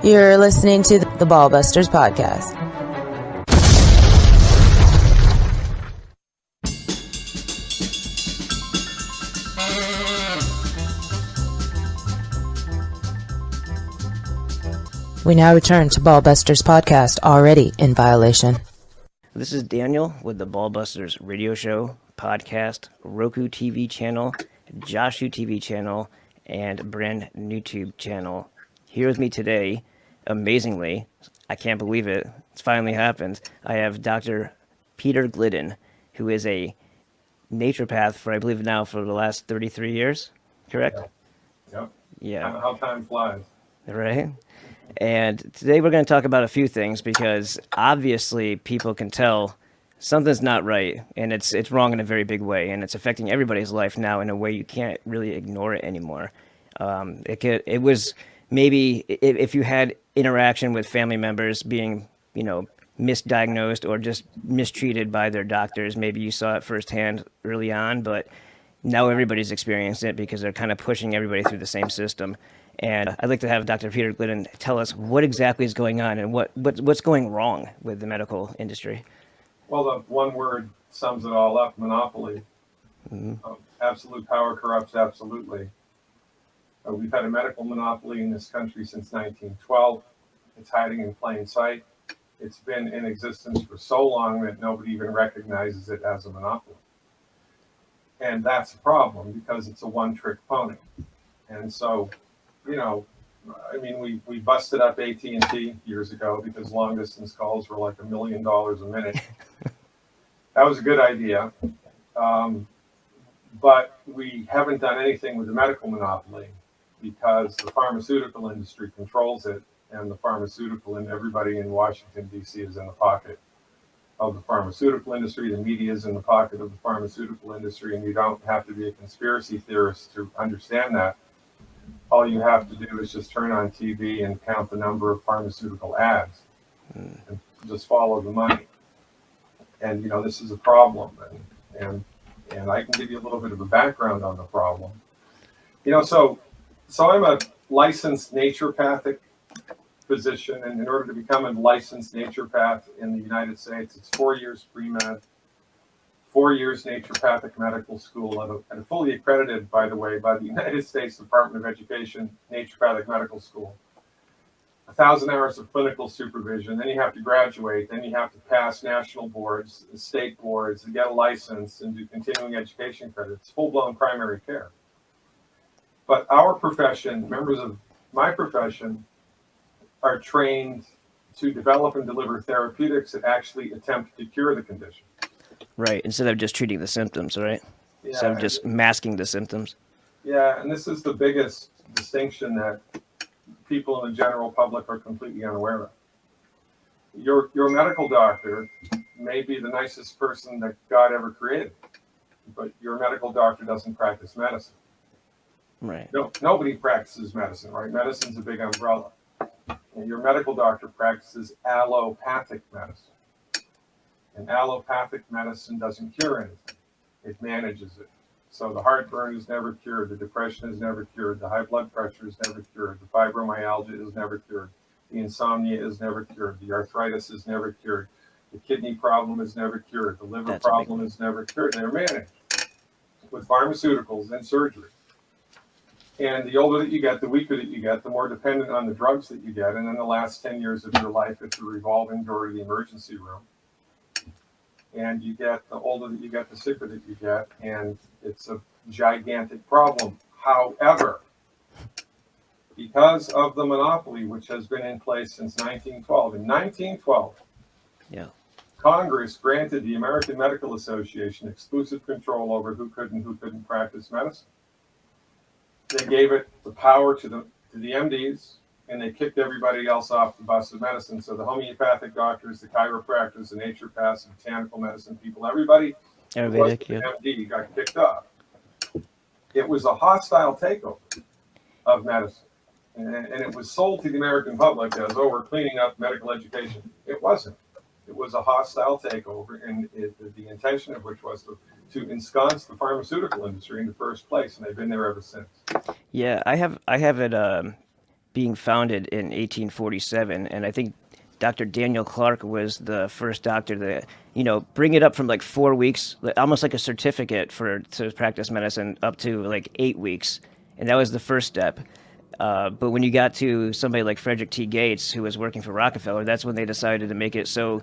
You're listening to the Baal Busters Podcast. We now return to Baal Busters Podcast, already in violation. This is Daniel with the Baal Busters radio show, podcast, RokuTV channel, JoshWhoTV channel, and brand YouTube channel. Here with me today, amazingly, I can't believe it, it's finally happened, I have Dr. Peter Glidden, who is a naturopath for, I believe now, for the last 33 years, correct? Yep. Yeah. How time flies. Right? And today we're going to talk about a few things because obviously people can tell something's not right, and it's wrong in a very big way, and it's affecting everybody's life now in a way you can't really ignore it anymore. It was maybe if you had interaction with family members being, misdiagnosed or just mistreated by their doctors, maybe you saw it firsthand early on, but now everybody's experienced it because they're kind of pushing everybody through the same system. And I'd like to have Dr. Peter Glidden tell us what exactly is going on and what's going wrong with the medical industry. Well, the one word sums it all up: monopoly. Mm-hmm. Absolute power corrupts absolutely. We've had a medical monopoly in this country since 1912. It's hiding in plain sight. It's been in existence for so long that nobody even recognizes it as a monopoly. And that's a problem because it's a one-trick pony. And so, we busted up AT&T years ago because long-distance calls were like $1 million a minute. That was a good idea. But we haven't done anything with the medical monopoly because the pharmaceutical industry controls it, and the pharmaceutical and everybody in Washington, D.C. is in the pocket of the pharmaceutical industry. The media is in the pocket of the pharmaceutical industry, and you don't have to be a conspiracy theorist to understand that. All you have to do is just turn on TV and count the number of pharmaceutical ads and just follow the money. And, this is a problem. And I can give you a little bit of a background on the problem. So I'm a licensed naturopathic physician, and in order to become a licensed naturopath in the United States, it's 4 years pre-med, 4 years naturopathic medical school, and fully accredited, by the way, by the United States Department of Education naturopathic medical school. 1,000 hours of clinical supervision, then you have to graduate, then you have to pass national boards, state boards, and get a license and do continuing education credits, full-blown primary care. But our profession, members of my profession, are trained to develop and deliver therapeutics that actually attempt to cure the condition. Right, instead of just treating the symptoms, right? Yeah, instead of just masking the symptoms. Yeah, and this is the biggest distinction that people in the general public are completely unaware of. Your medical doctor may be the nicest person that God ever created, but your medical doctor doesn't practice medicine. Right. No, nobody practices medicine, right? Medicine's a big umbrella. And your medical doctor practices allopathic medicine. And allopathic medicine doesn't cure anything. It manages it. So the heartburn is never cured. The depression is never cured. The high blood pressure is never cured. The fibromyalgia is never cured. The insomnia is never cured. The arthritis is never cured. The kidney problem is never cured. The liver problem is never cured. They're managed with pharmaceuticals and surgery. And the older that you get, the weaker that you get, the more dependent on the drugs that you get. And then the last 10 years of your life, it's a revolving door to the emergency room. And the older that you get, the sicker that you get. And it's a gigantic problem. However, because of the monopoly, which has been in place since 1912, in 1912, Congress granted the American Medical Association exclusive control over who could and who couldn't practice medicine. They gave it the power to the MDs, and they kicked everybody else off the bus of medicine. So the homeopathic doctors, the chiropractors, the naturopaths, the botanical medicine people, everybody who was an MD got kicked off. It was a hostile takeover of medicine. And it was sold to the American public as, we're cleaning up medical education. It wasn't. It was a hostile takeover, and the intention of which was to ensconce the pharmaceutical industry in the first place, and they've been there ever since. Yeah, I have it being founded in 1847, and I think Dr. Daniel Clark was the first doctor to, bring it up from like 4 weeks, almost like a certificate to practice medicine, up to like 8 weeks, and that was the first step. But when you got to somebody like Frederick T. Gates, who was working for Rockefeller, that's when they decided to make it so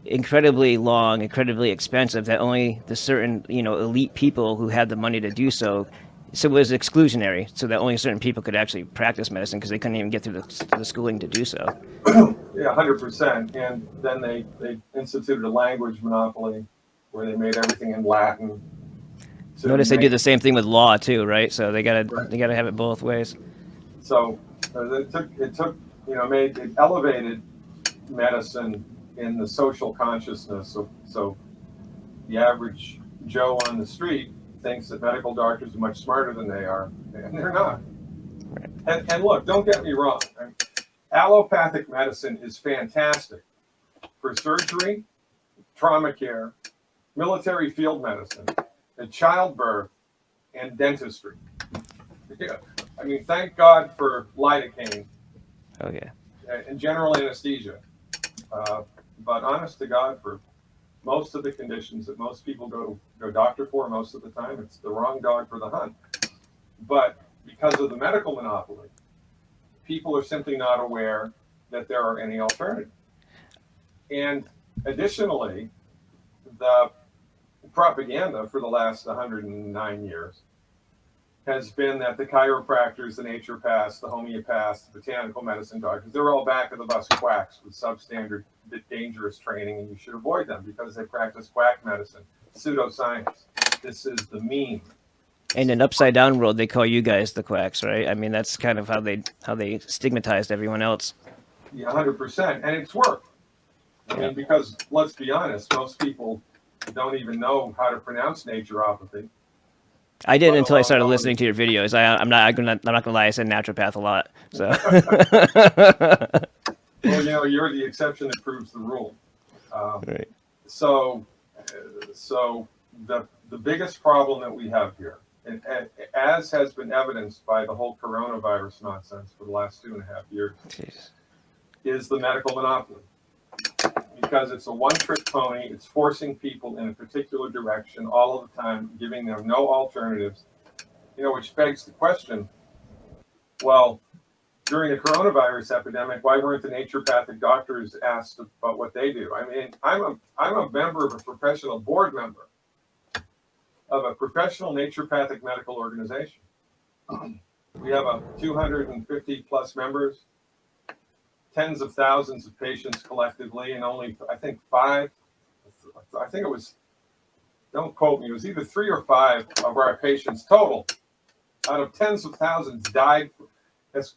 incredibly long, incredibly expensive that only the certain, elite people who had the money to do so. So it was exclusionary, so that only certain people could actually practice medicine because they couldn't even get through the schooling to do so. Yeah, 100%. And then they instituted a language monopoly where they made everything in Latin. Notice they do the same thing with law too, right? So they gotta have it both ways. So it elevated medicine in the social consciousness. So the average Joe on the street thinks that medical doctors are much smarter than they are, and they're not. Right. And look, don't get me wrong. Allopathic medicine is fantastic for surgery, trauma care, military field medicine, and childbirth, and dentistry. Yeah. I mean, thank God for lidocaine. Oh, yeah. And general anesthesia. But honest to God, for most of the conditions that most people go doctor for, most of the time, it's the wrong dog for the hunt. But because of the medical monopoly, people are simply not aware that there are any alternatives. And additionally, the propaganda for the last 109 years has been that the chiropractors, the naturopaths, the homeopaths, the botanical medicine doctors, they're all back of the bus quacks with substandard, dangerous training, and you should avoid them because they practice quack medicine, pseudoscience. This is the meme. In an upside down world, they call you guys the quacks, right? I mean, that's kind of how they stigmatized everyone else. Yeah, 100%, and it's worked. I mean, because let's be honest, most people don't even know how to pronounce naturopathy. I didn't until I started listening to your videos. I'm not gonna lie. I said naturopath a lot. So. Well, you're the exception that proves the rule. Right. So the biggest problem that we have here, and as has been evidenced by the whole coronavirus nonsense for the last 2.5 years, is the medical monopoly. Because it's a one-trick pony, it's forcing people in a particular direction all of the time, giving them no alternatives, which begs the question, well, during the coronavirus epidemic, why weren't the naturopathic doctors asked about what they do? I mean, I'm a member of a professional board member of a professional naturopathic medical organization. We have 250 plus members, tens of thousands of patients collectively, and only, don't quote me, it was either 3 or 5 of our patients total out of tens of thousands died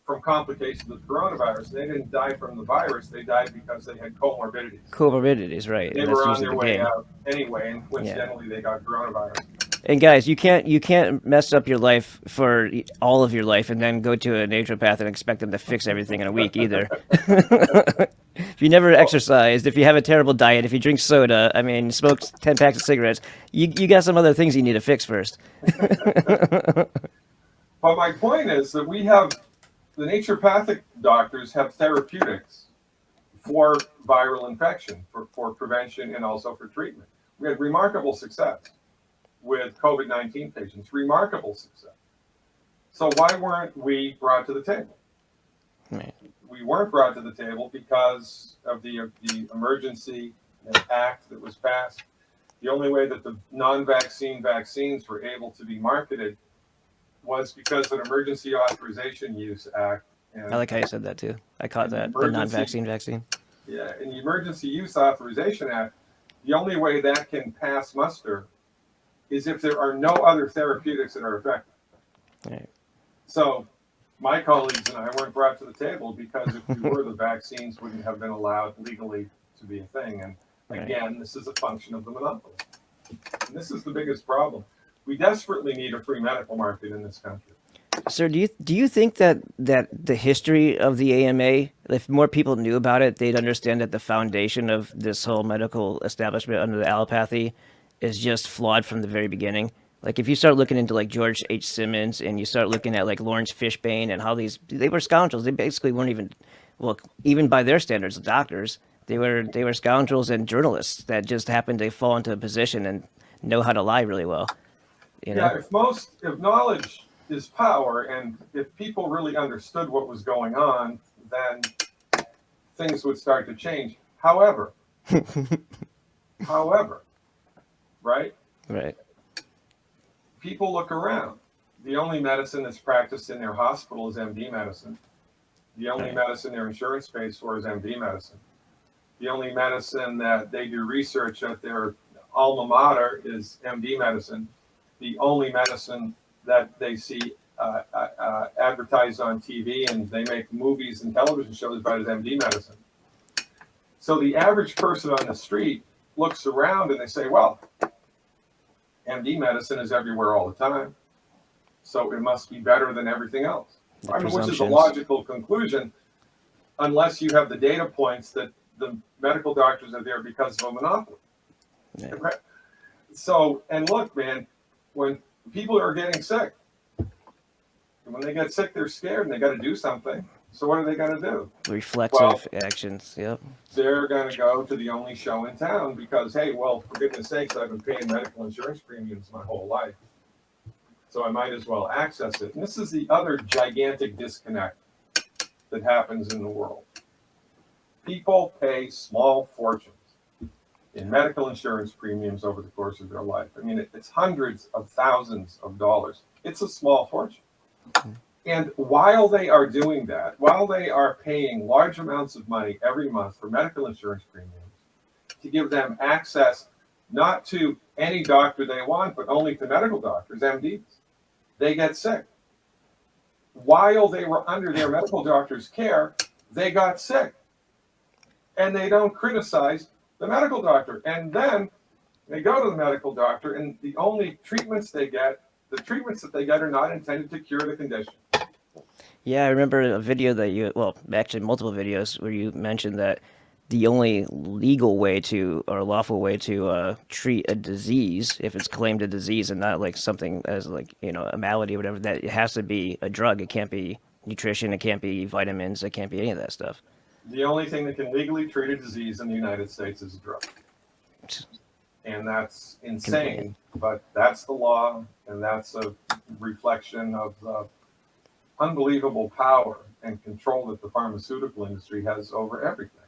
from complications of coronavirus. They didn't die from the virus, they died because they had comorbidities. Comorbidities, right. They were on their way out anyway, and coincidentally they got coronavirus. And guys, you can't mess up your life for all of your life and then go to a naturopath and expect them to fix everything in a week either. If you never exercised, if you have a terrible diet, if you drink soda, smoke 10 packs of cigarettes, you got some other things you need to fix first. But my point is that the naturopathic doctors have therapeutics for viral infection, for prevention and also for treatment. We had remarkable success with COVID-19 patients, remarkable success. So why weren't we brought to the table? Right. We weren't brought to the table because of the emergency act that was passed. The only way that the non-vaccine vaccines were able to be marketed was because of an emergency authorization use act. And I like how you said that too. I caught that, the non-vaccine vaccine. Yeah, in the Emergency Use Authorization Act, the only way that can pass muster is if there are no other therapeutics that are effective. Right. So my colleagues and I weren't brought to the table because if we were, the vaccines wouldn't have been allowed legally to be a thing. And again, This is a function of the monopoly. And this is the biggest problem. We desperately need a free medical market in this country. Sir, do you think that the history of the AMA, if more people knew about it, they'd understand that the foundation of this whole medical establishment under the allopathy is just flawed from the very beginning? Like if you start looking into like George H. Simmons and you start looking at like Lawrence Fishburne and how they were scoundrels. They basically weren't even, well, even by their standards, the doctors, they were scoundrels and journalists that just happened to fall into a position and know how to lie really well. You know? Yeah, if knowledge is power, and if people really understood what was going on, then things would start to change. However, right? Right. People look around. The only medicine that's practiced in their hospital is MD medicine. The only medicine their insurance pays for is MD medicine. The only medicine that they do research at their alma mater is MD medicine. The only medicine that they see advertised on TV and they make movies and television shows about is MD medicine. So the average person on the street looks around and they say, well, MD medicine is everywhere all the time, so it must be better than everything else. I mean, which is a logical conclusion, unless you have the data points that the medical doctors are there because of a monopoly. Yeah. Okay? So, and look, man, when people are getting sick, when they get sick, they're scared and they got to do something. So what are they going to do? Reflexive actions, yep. They're going to go to the only show in town because, hey, well, for goodness sakes, I've been paying medical insurance premiums my whole life. So I might as well access it. And this is the other gigantic disconnect that happens in the world. People pay small fortunes in medical insurance premiums over the course of their life. I mean, it's hundreds of thousands of dollars. It's a small fortune. And while they are doing that, while they are paying large amounts of money every month for medical insurance premiums, to give them access not to any doctor they want, but only to medical doctors, MDs, they get sick. While they were under their medical doctor's care, they got sick. And they don't criticize the medical doctor. And then they go to the medical doctor, and the only treatments they get, the treatments that they get are not intended to cure the condition. Yeah, I remember a video that actually multiple videos where you mentioned that the only legal way to, or lawful way to treat a disease, if it's claimed a disease and not like something as like, a malady or whatever, that it has to be a drug. It can't be nutrition. It can't be vitamins. It can't be any of that stuff. The only thing that can legally treat a disease in the United States is a drug. And that's insane, but that's the law, and that's a reflection of the unbelievable power and control that the pharmaceutical industry has over everything.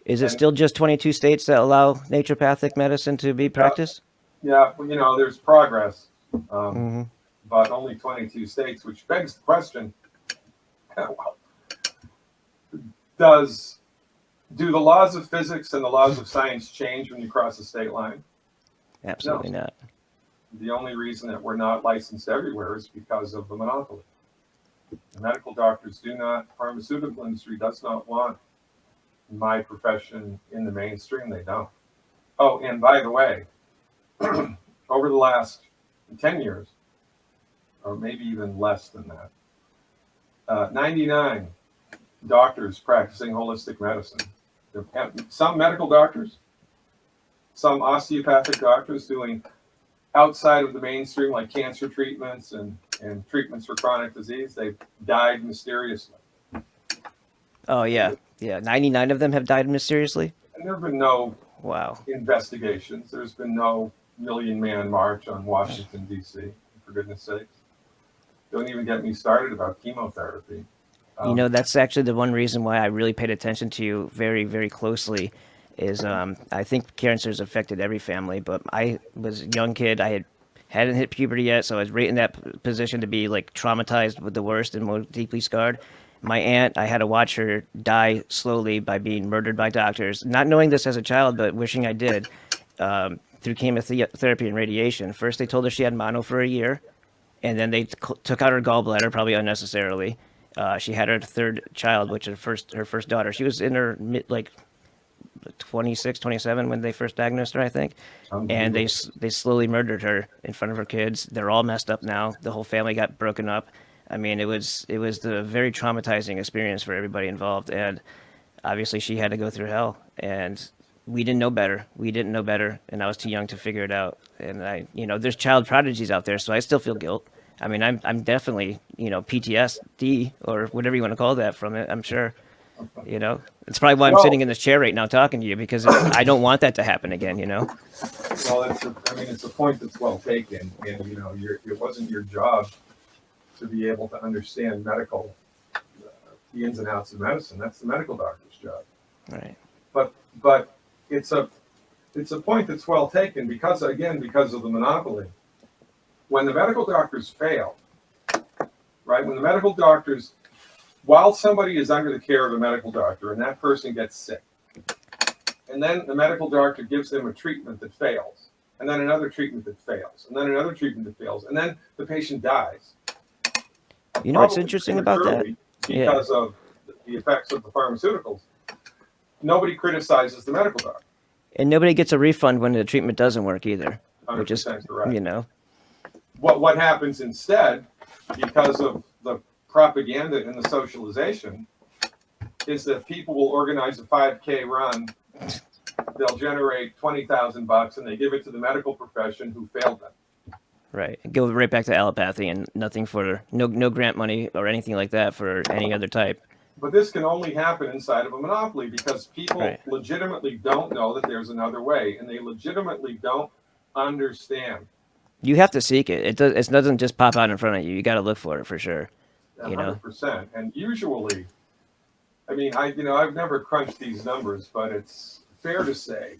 Is it still just 22 states that allow naturopathic medicine to be practiced? Yeah, well, there's progress, but only 22 states, which begs the question, do the laws of physics and the laws of science change when you cross the state line? Absolutely not. The only reason that we're not licensed everywhere is because of the monopoly. The medical doctors pharmaceutical industry does not want my profession in the mainstream. They don't. Oh, and by the way, over the last 10 years, or maybe even less than that, 99 doctors practicing holistic medicine. Some medical doctors, some osteopathic doctors doing outside of the mainstream, like cancer treatments and treatments for chronic disease, they've died mysteriously. Oh, yeah. Yeah, 99 of them have died mysteriously? And there have been no investigations. There's been no million-man march on Washington, D.C., for goodness sakes. Don't even get me started about chemotherapy. That's actually the one reason why I really paid attention to you very, very closely is I think cancer's affected every family, but I was a young kid. I hadn't hit puberty yet, so I was right in that position to be like traumatized with the worst and most deeply scarred. My aunt, I had to watch her die slowly by being murdered by doctors, not knowing this as a child, but wishing I did, through chemotherapy and radiation. First, they told her she had mono for a year, and then they took out her gallbladder, probably unnecessarily. She had her third child, which is her first daughter. She was in her 26, 27 when they first diagnosed her, I think. And they slowly murdered her in front of her kids. They're all messed up now. The whole family got broken up. I mean, it was the very traumatizing experience for everybody involved. And obviously she had to go through hell. And we didn't know better. We didn't know better, and I was too young to figure it out. And there's child prodigies out there, so I still feel guilt. I mean, I'm definitely, PTSD or whatever you want to call that from it. I'm sure, it's probably why I'm Well, sitting in this chair right now talking to you, because I don't want that to happen again. well, it's a point that's well taken, and it wasn't your job to be able to understand the ins and outs of medicine. That's the medical doctor's job. Right. But it's a point that's well taken because of the monopoly. When the medical doctors fail, right? When the medical doctors, while somebody is under the care of a medical doctor and that person gets sick, and then the medical doctor gives them a treatment that fails, and then another treatment that fails, and then another treatment that fails, and then the patient dies. What's interesting about that? Because of the effects of the pharmaceuticals, nobody criticizes the medical doctor. And nobody gets a refund when the treatment doesn't work either, which is, correct. What happens instead, because of the propaganda and the socialization, is that people will organize a 5K run. They'll generate $20,000 and they give it to the medical profession who failed them. Right. Go right back to allopathy and nothing for no grant money or anything like that for any other type. But this can only happen inside of a monopoly because people legitimately don't know that there's another way, and they legitimately don't understand. You have to seek it. It doesn't just pop out in front of you. You got to look for it for sure. 100%. And usually, I mean, I've never crunched these numbers, but it's fair to say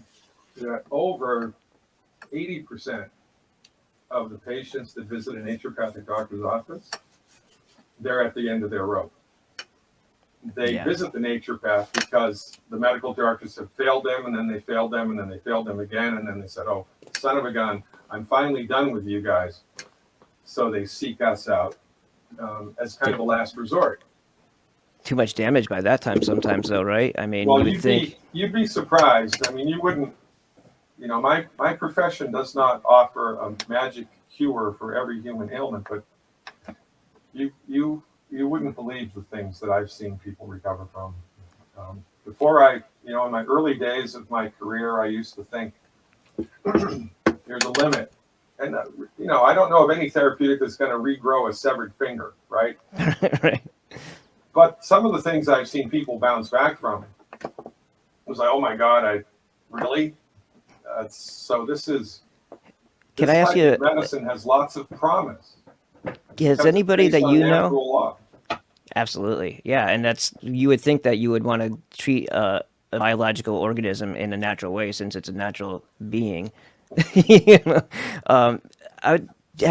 that over 80% of the patients that visit a naturopathic doctor's office, they're at the end of their rope. They visit the naturopath because the medical doctors have failed them, and then they failed them, and then they failed them again, and then they said, oh, son of a gun, I'm finally done with you guys. So they seek us out as kind of a last resort. Too much damage by that time sometimes, though, right? I mean, well, you'd be surprised. I mean, you wouldn't, my profession does not offer a magic cure for every human ailment, but you wouldn't believe the things that I've seen people recover from. Before in my early days of my career, I used to think there's a limit. And, I don't know of any therapeutic that's going to regrow a severed finger, right? Right. But some of the things I've seen people bounce back from was like, oh my God, really? So this Can I ask you? Medicine has lots of promise. Has anybody that you know? Law. Absolutely, yeah, and you would think that you would want to treat a biological organism in a natural way since it's a natural being. Have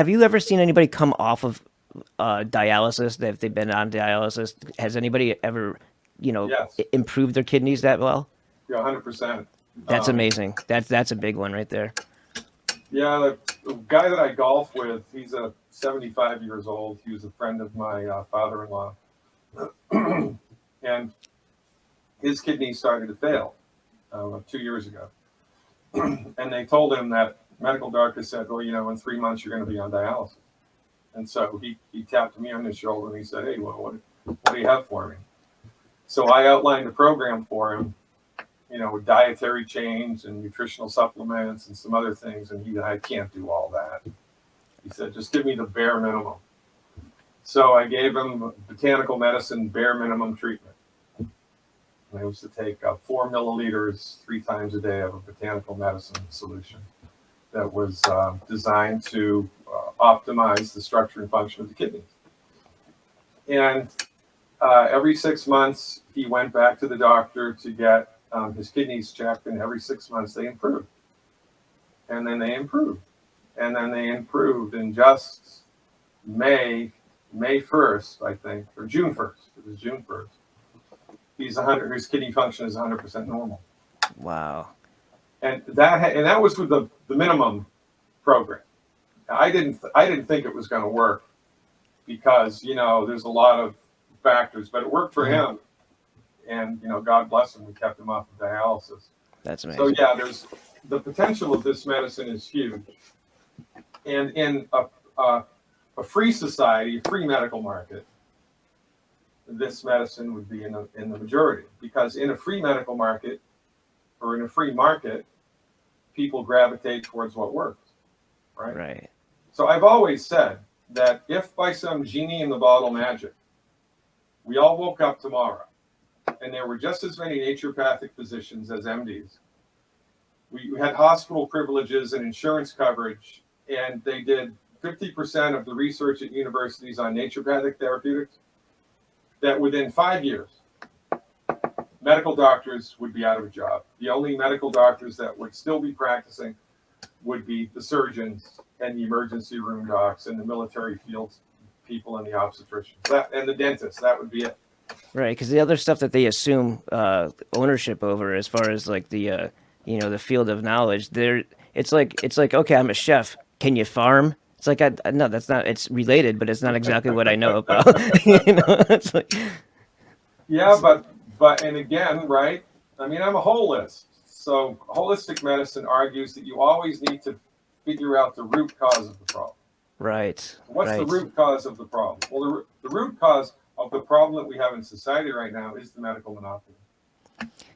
you ever seen anybody come off of dialysis? If they've been on dialysis, has anybody ever, yes. improved their kidneys that well? Yeah, 100%. That's amazing. That's a big one right there. Yeah, the guy that I golf with, he's 75 years old. He was a friend of my father-in-law. And his kidneys started to fail 2 years ago. And they told him that medical doctor said, well, in 3 months you're going to be on dialysis. And so he tapped me on the shoulder and he said, hey, well, what do you have for me? So I outlined a program for him, with dietary change and nutritional supplements and some other things. And I can't do all that. He said, just give me the bare minimum. So I gave him botanical medicine bare minimum treatment. And it was to take 4 milliliters 3 times a day of a botanical medicine solution that was designed to optimize the structure and function of the kidneys. And every 6 months, he went back to the doctor to get his kidneys checked, and every 6 months they improved. And then they improved. And then they improved in just May 1st, I think, or June 1st. It was June 1st. His kidney function is 100% normal. Wow. And that was with the minimum program. I didn't think it was going to work because, there's a lot of factors, but it worked for him. And, God bless him, we kept him off of dialysis. That's amazing. So, yeah, there's the potential of this medicine is huge. And in a free society, a free medical market, this medicine would be in the majority, because in a free medical market, or in a free market, people gravitate towards what works, right? Right. So I've always said that if by some genie in the bottle magic, we all woke up tomorrow and there were just as many naturopathic physicians as MDs, we had hospital privileges and insurance coverage, and they did 50% of the research at universities on naturopathic therapeutics, that within 5 years, medical doctors would be out of a job. The only medical doctors that would still be practicing would be the surgeons and the emergency room docs and the military fields people and the obstetricians and the dentists. That would be it. Right, because the other stuff that they assume ownership over, as far as like the the field of knowledge, it's like okay, I'm a chef. Can you farm? It's like no, that's not. It's related, but it's not exactly what I know about. It's like, yeah, but and again, right? I mean, I'm a holist. So holistic medicine argues that you always need to figure out the root cause of the problem. right. What's right. the root cause of the problem? Well, the root cause of the problem that we have in society right now is the medical monopoly.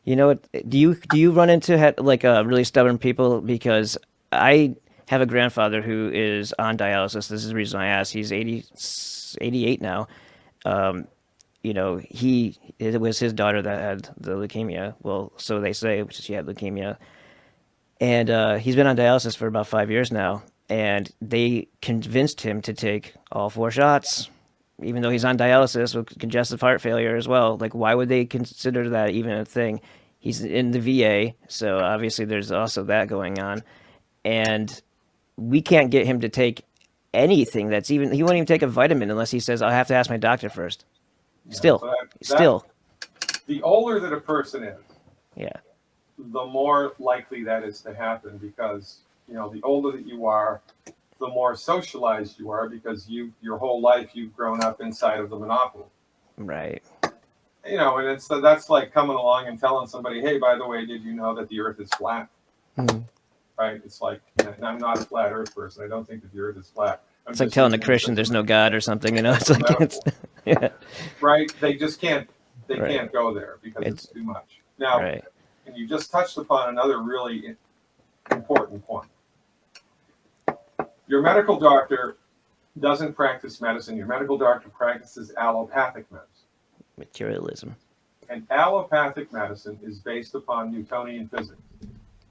You know what? Do you run into like really stubborn people? Because I have a grandfather who is on dialysis. This is the reason I asked. He's 88 now. It was his daughter that had the leukemia. Well, so they say, she had leukemia. And he's been on dialysis for about 5 years now. And they convinced him to take all 4 shots, even though he's on dialysis with congestive heart failure as well. Like, why would they consider that even a thing? He's in the VA, so obviously there's also that going on. And we can't get him to take anything that's even, he won't even take a vitamin unless he says, I'll have to ask my doctor first. Still. The older that a person is, Yeah. the more likely that is to happen, because the older that you are, the more socialized you are, because your whole life you've grown up inside of the monopoly. Right. And that's like coming along and telling somebody, hey, by the way, did you know that the earth is flat? Mm-hmm. Right. It's like, and I'm not a flat earth person. I don't think that the earth is flat. It's like telling a Christian there's no God or something, It's like, yeah. Right. They just can't, can't go there because it's too much. Now, and you just touched upon another really important point. Your medical doctor doesn't practice medicine. Your medical doctor practices allopathic medicine. Materialism. And allopathic medicine is based upon Newtonian physics.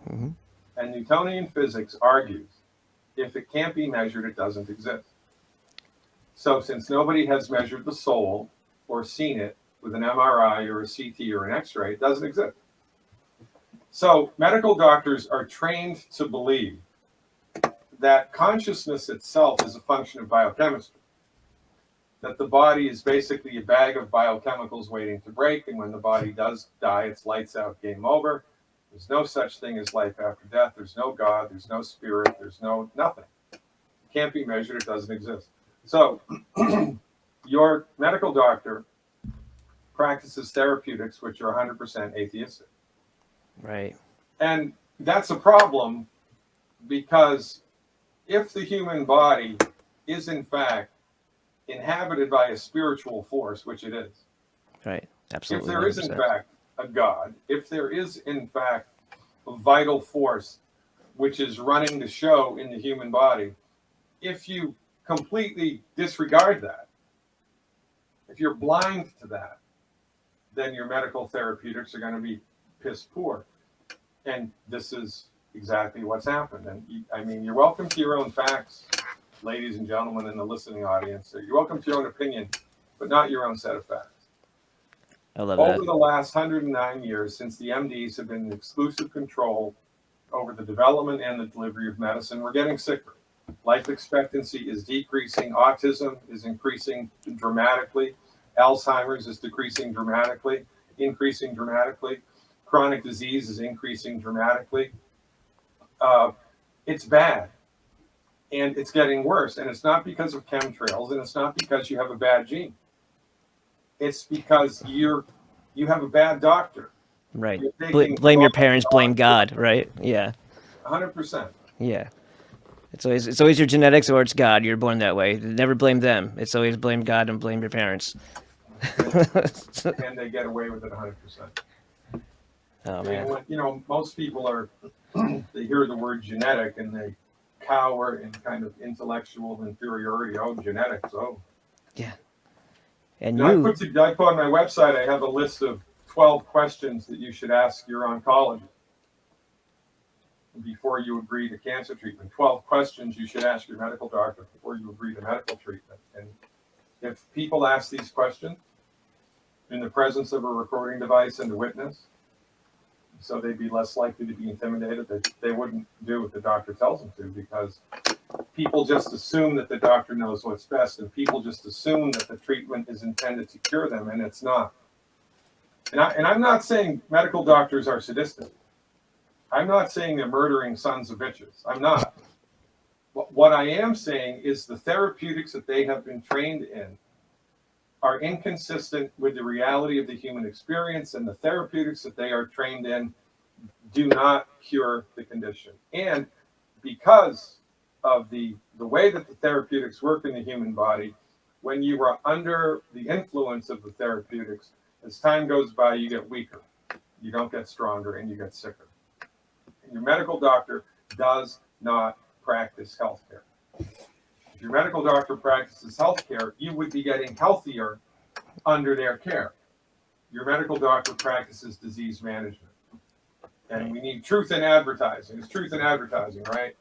Mm-hmm. And Newtonian physics argues if it can't be measured, it doesn't exist. So since nobody has measured the soul or seen it with an MRI or a CT or an X-ray, it doesn't exist. So medical doctors are trained to believe that consciousness itself is a function of biochemistry. That the body is basically a bag of biochemicals waiting to break, and when the body does die, it's lights out, game over. There's no such thing as life after death. There's no God. There's no spirit. There's no nothing. It can't be measured. It doesn't exist. So your medical doctor practices therapeutics which are 100% atheistic. Right. And that's a problem, because if the human body is in fact inhabited by a spiritual force, which it is. Right. Absolutely. If there is in 100%. fact a God, if there is in fact a vital force which is running the show in the human body, if you completely disregard that, if you're blind to that, then your medical therapeutics are going to be piss poor. And this is exactly what's happened. And you're welcome to your own facts, ladies and gentlemen in the listening audience. So you're welcome to your own opinion, but not your own set of facts. I love Over that. the last 109 years, since the MDs have been in exclusive control over the development and the delivery of medicine, we're getting sicker. Life expectancy is decreasing. Autism is increasing dramatically. Alzheimer's is decreasing dramatically, increasing dramatically. Chronic disease is increasing dramatically. It's bad. And it's getting worse. And it's not because of chemtrails, and it's not because you have a bad gene. It's because you have a bad doctor. Right. Blame your parents, blame God, right? Yeah. 100%. Yeah. It's always your genetics or it's God. You're born that way. Never blame them. It's always blame God and blame your parents. And they get away with it 100%. Oh, And man. when, most people are, they hear the word genetic and they cower in kind of intellectual inferiority. Oh, genetics. Oh, Yeah. And I put on my website, I have a list of 12 questions that you should ask your oncologist before you agree to cancer treatment. 12 questions you should ask your medical doctor before you agree to medical treatment. And if people ask these questions in the presence of a recording device and a witness, so they'd be less likely to be intimidated, they wouldn't do what the doctor tells them to, because people just assume that the doctor knows what's best, and people just assume that the treatment is intended to cure them, and it's not. And I'm not saying medical doctors are sadistic. I'm not saying they're murdering sons of bitches. I'm not. What I am saying is the therapeutics that they have been trained in are inconsistent with the reality of the human experience, and the therapeutics that they are trained in do not cure the condition. And because of the way that the therapeutics work in the human body, when you are under the influence of the therapeutics, as time goes by, you get weaker. You don't get stronger, and you get sicker. And your medical doctor does not practice healthcare. If your medical doctor practices healthcare, you would be getting healthier under their care. Your medical doctor practices disease management. And we need truth in advertising. It's truth in advertising, right?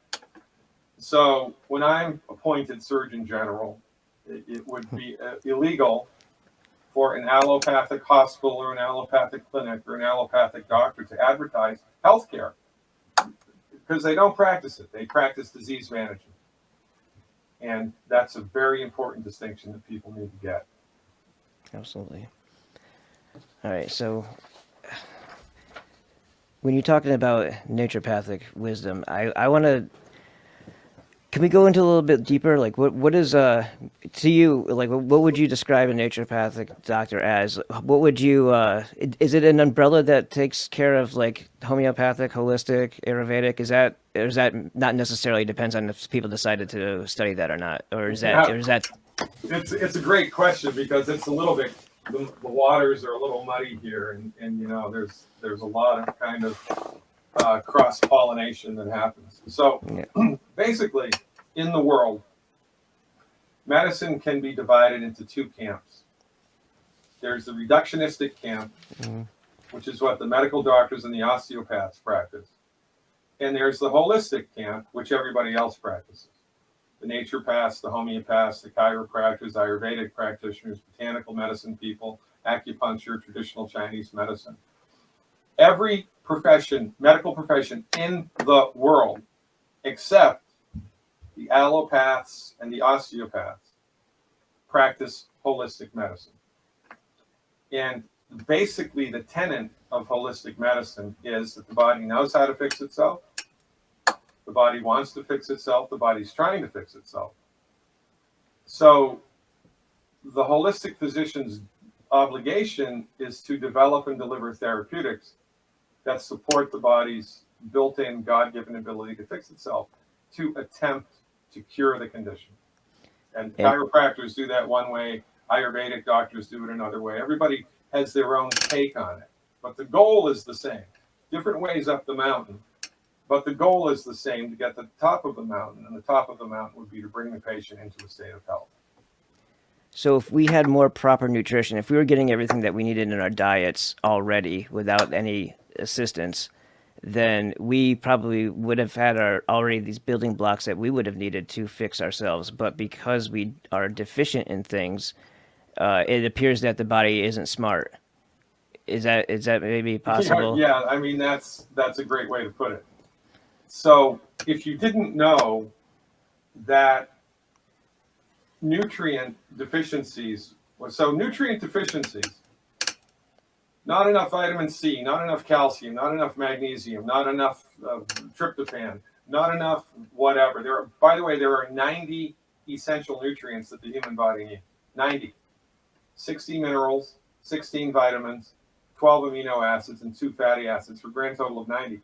So when I'm appointed Surgeon General, it would be illegal for an allopathic hospital or an allopathic clinic or an allopathic doctor to advertise healthcare, because they don't practice it. They practice disease management. And that's a very important distinction that people need to get. Absolutely. All right, so when you're talking about naturopathic wisdom, I want to, can we go into a little bit deeper? Like, what is, to you, like, what would you describe a naturopathic doctor as? What would you, is it an umbrella that takes care of, like, homeopathic, holistic, Ayurvedic? Is that not necessarily depends on if people decided to study that or not? Or is that, It's a great question, because it's a little bit, the waters are a little muddy here, and there's a lot of kind of cross-pollination that happens. So basically, in the world, medicine can be divided into two camps. There's the reductionistic camp, which is what the medical doctors and the osteopaths practice. And there's the holistic camp, which everybody else practices. The naturopaths, the homeopaths, the chiropractors, Ayurvedic practitioners, botanical medicine people, acupuncture, traditional Chinese medicine. Every profession, medical profession in the world, except the allopaths and the osteopaths, practice holistic medicine. And basically the tenet of holistic medicine is that the body knows how to fix itself. The body wants to fix itself. The body's trying to fix itself. So the holistic physician's obligation is to develop and deliver therapeutics that support the body's built-in God-given ability to fix itself, to attempt to cure the condition. And chiropractors do that one way. Ayurvedic doctors do it another way. Everybody has their own take on it. But the goal is the same. Different ways up the mountain. But the goal is the same, to get to the top of the mountain. And the top of the mountain would be to bring the patient into a state of health. So if we had more proper nutrition, if we were getting everything that we needed in our diets already without any assistance, then we probably would have had already these building blocks that we would have needed to fix ourselves. But because we are deficient in things, it appears that the body isn't smart. Is that maybe possible? Yeah, I mean, that's a great way to put it. So if you didn't know that nutrient deficiencies, not enough vitamin C, not enough calcium, not enough magnesium, not enough tryptophan, not enough whatever. By the way, there are 90 essential nutrients that the human body needs. 90. 60 minerals, 16 vitamins, 12 amino acids, and 2 fatty acids, for a grand total of 90.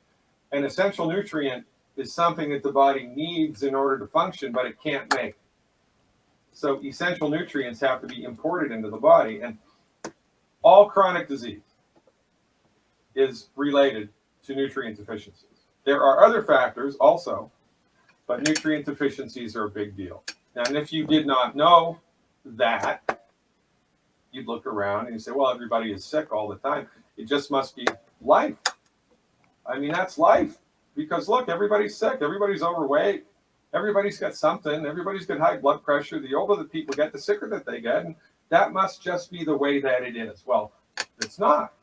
An essential nutrient is something that the body needs in order to function, but it can't make. So essential nutrients have to be imported into the body. And all chronic disease is related to nutrient deficiencies. There are other factors also, but nutrient deficiencies are a big deal. Now, and if you did not know that, you'd look around and you say, well, everybody is sick all the time. It just must be life. I mean, that's life. Because look, everybody's sick. Everybody's overweight. Everybody's got something. Everybody's got high blood pressure. The older the people get, the sicker that they get. And that must just be the way that it is. Well, it's not.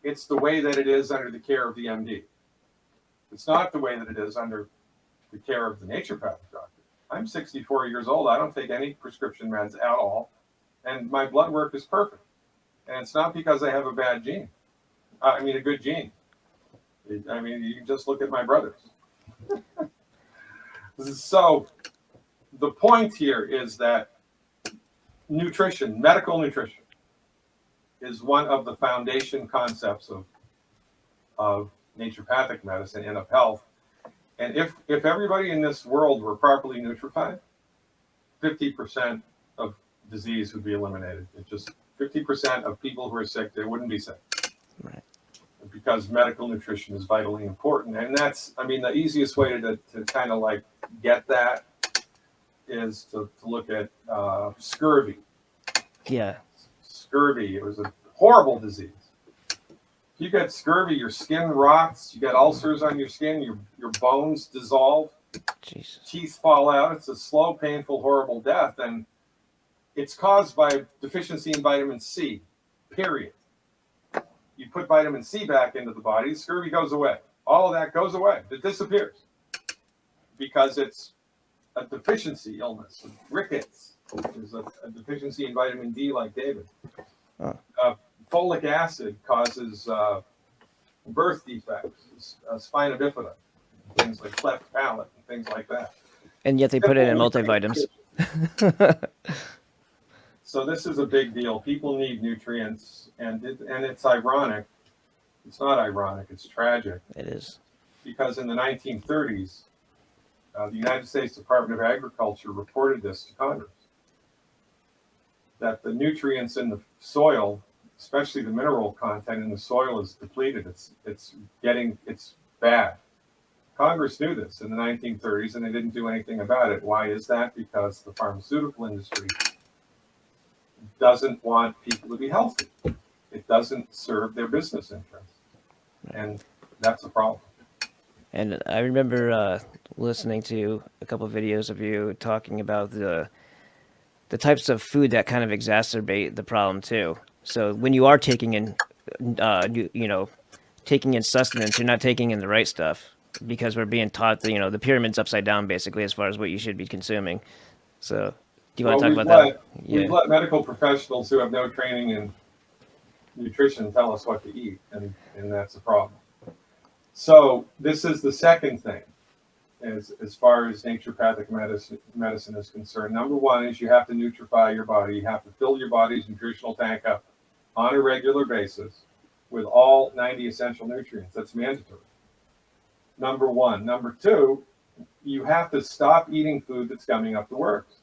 It's the way that it is under the care of the MD. It's not the way that it is under the care of the naturopathic doctor. I'm 64 years old. I don't take any prescription meds at all. And my blood work is perfect. And it's not because I have a bad gene. I mean, a good gene. I mean, you can just look at my brothers. So the point here is that nutrition, medical nutrition, is one of the foundation concepts of naturopathic medicine and of health. And if everybody in this world were properly nutrified, 50% of disease would be eliminated. It's just 50% of people who are sick, they wouldn't be sick. Right. Because medical nutrition is vitally important. And that's, I mean, the easiest way to kind of like get that is to look at scurvy. Yeah. Scurvy, it was a horrible disease. If you get scurvy, your skin rots, you get ulcers on your skin, your bones dissolve, Jesus. teeth fall out. It's a slow, painful, horrible death. And it's caused by deficiency in vitamin C, period. You put vitamin C back into the body, scurvy goes away. All of that goes away. It disappears because it's a deficiency illness. Rickets is a deficiency in vitamin D, like David. Folic acid causes birth defects, spina bifida, things like cleft palate, and things like that. And yet they put it in multivitamins. So this is a big deal. People need nutrients, and it's ironic. It's not ironic. It's tragic. It is. Because in the 1930s, the United States Department of Agriculture reported this to Congress, that the nutrients in the soil, especially the mineral content in the soil, is depleted. It's bad. Congress knew this in the 1930s, and they didn't do anything about it. Why is that? Because the pharmaceutical industry doesn't want people to be healthy. It doesn't serve their business interests. And that's a problem. And I remember listening to a couple of videos of you talking about the types of food that kind of exacerbate the problem too. So when you are taking in, taking in sustenance, you're not taking in the right stuff because we're being taught the pyramid's upside down basically as far as what you should be consuming. So do you want to talk about that? We've let medical professionals who have no training in nutrition tell us what to eat, and that's a problem. So this is the second thing as far as naturopathic medicine is concerned. Number one is you have to nutrify your body. You have to fill your body's nutritional tank up on a regular basis with all 90 essential nutrients. That's mandatory. Number one. Number two, you have to stop eating food that's coming up the works.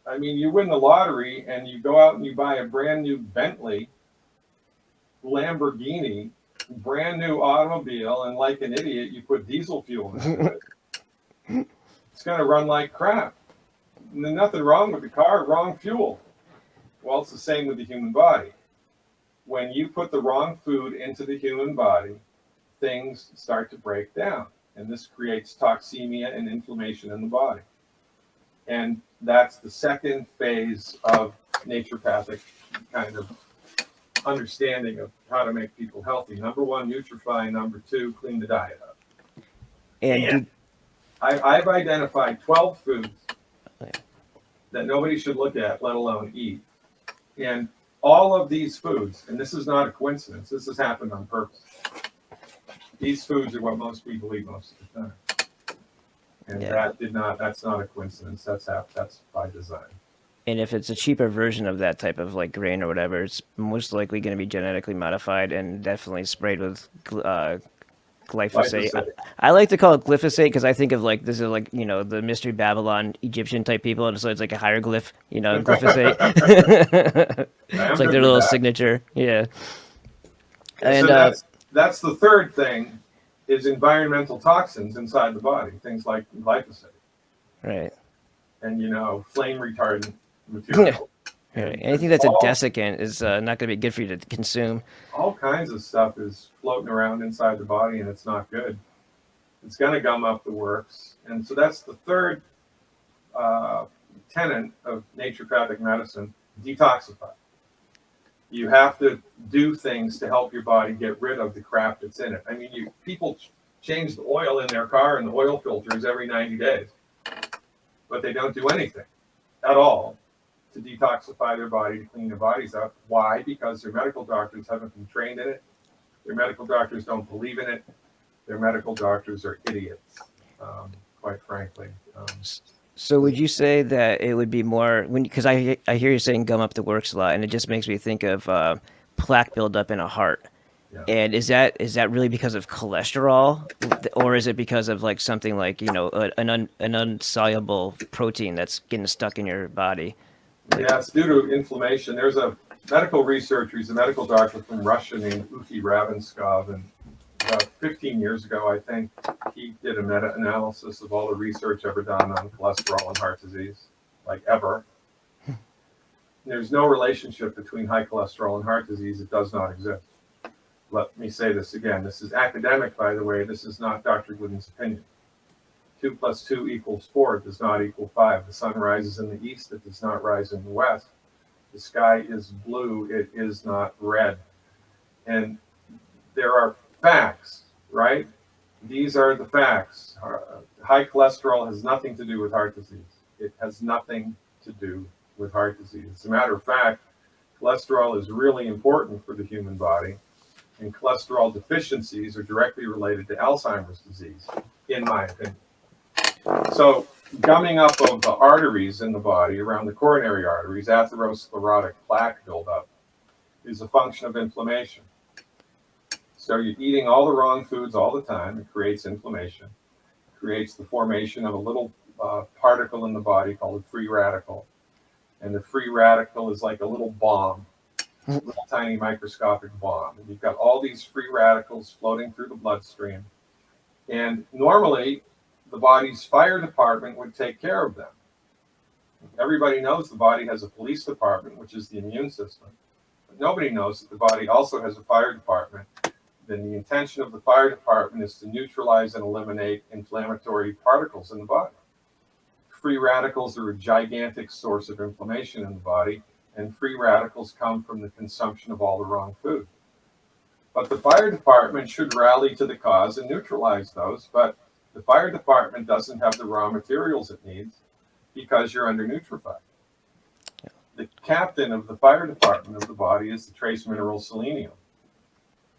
I mean, you win the lottery and you go out and you buy a brand new Bentley, Lamborghini, brand new automobile, and like an idiot, you put diesel fuel into it. It's going to run like crap. And there's nothing wrong with the car, wrong fuel. Well, it's the same with the human body. When you put the wrong food into the human body, things start to break down. And this creates toxemia and inflammation in the body. And that's the second phase of naturopathic kind of understanding of how to make people healthy. Number one, nutrify. Number two, clean the diet up. And I've identified 12 foods that nobody should look at, let alone eat. And all of these foods, and this is not a coincidence, this has happened on purpose. These foods are what most people eat most of the time. And that's not a coincidence. That's by design. And if it's a cheaper version of that type of like grain or whatever, it's most likely going to be genetically modified and definitely sprayed with glyphosate. I like to call it glyphosate because I think of like this is like the Mystery Babylon Egyptian type people, and so it's like a hieroglyph, glyphosate. It's like their little signature. Yeah. And so that's the third thing, is environmental toxins inside the body, things like glyphosate. right. And, flame retardant material. Right. Anything that's a desiccant is not going to be good for you to consume. All kinds of stuff is floating around inside the body, and it's not good. It's going to gum up the works. And so that's the third tenet of naturopathic medicine: detoxify. You have to do things to help your body get rid of the crap that's in it. I mean, people change the oil in their car and the oil filters every 90 days, but they don't do anything at all to detoxify their body, to clean their bodies up. Why? Because their medical doctors haven't been trained in it. Their medical doctors don't believe in it. Their medical doctors are idiots, quite frankly. So would you say that it would be more, because I hear you saying gum up the works a lot, and it just makes me think of plaque buildup in a heart. Yeah. And is that really because of cholesterol, or is it because of like something like an insoluble protein that's getting stuck in your body? Yeah, it's due to inflammation. There's a medical researcher, he's a medical doctor from Russia named Uti Ravenskov, and about 15 years ago, I think, he did a meta-analysis of all the research ever done on cholesterol and heart disease, like ever. There's no relationship between high cholesterol and heart disease. It does not exist. Let me say this again. This is academic, by the way. This is not Dr. Glidden's opinion. 2 + 2 = 4 does not equal 5. The sun rises in the east. It does not rise in the west. The sky is blue. It is not red. And there are facts, right? These are the facts. High cholesterol has nothing to do with heart disease. It has nothing to do with heart disease. As a matter of fact, cholesterol is really important for the human body, and cholesterol deficiencies are directly related to Alzheimer's disease, in my opinion. So gumming up of the arteries in the body, around the coronary arteries, atherosclerotic plaque buildup, is a function of inflammation. So you're eating all the wrong foods all the time. It creates inflammation. It creates the formation of a little particle in the body called a free radical. And the free radical is like a little bomb, a little tiny microscopic bomb. And you've got all these free radicals floating through the bloodstream. And normally, the body's fire department would take care of them. Everybody knows the body has a police department, which is the immune system. But nobody knows that the body also has a fire department. Then the intention of the fire department is to neutralize and eliminate inflammatory particles in the body. Free radicals are a gigantic source of inflammation in the body, and free radicals come from the consumption of all the wrong food. But the fire department should rally to the cause and neutralize those, but the fire department doesn't have the raw materials it needs because you're under-nutrified. Yeah. The captain of the fire department of the body is the trace mineral selenium.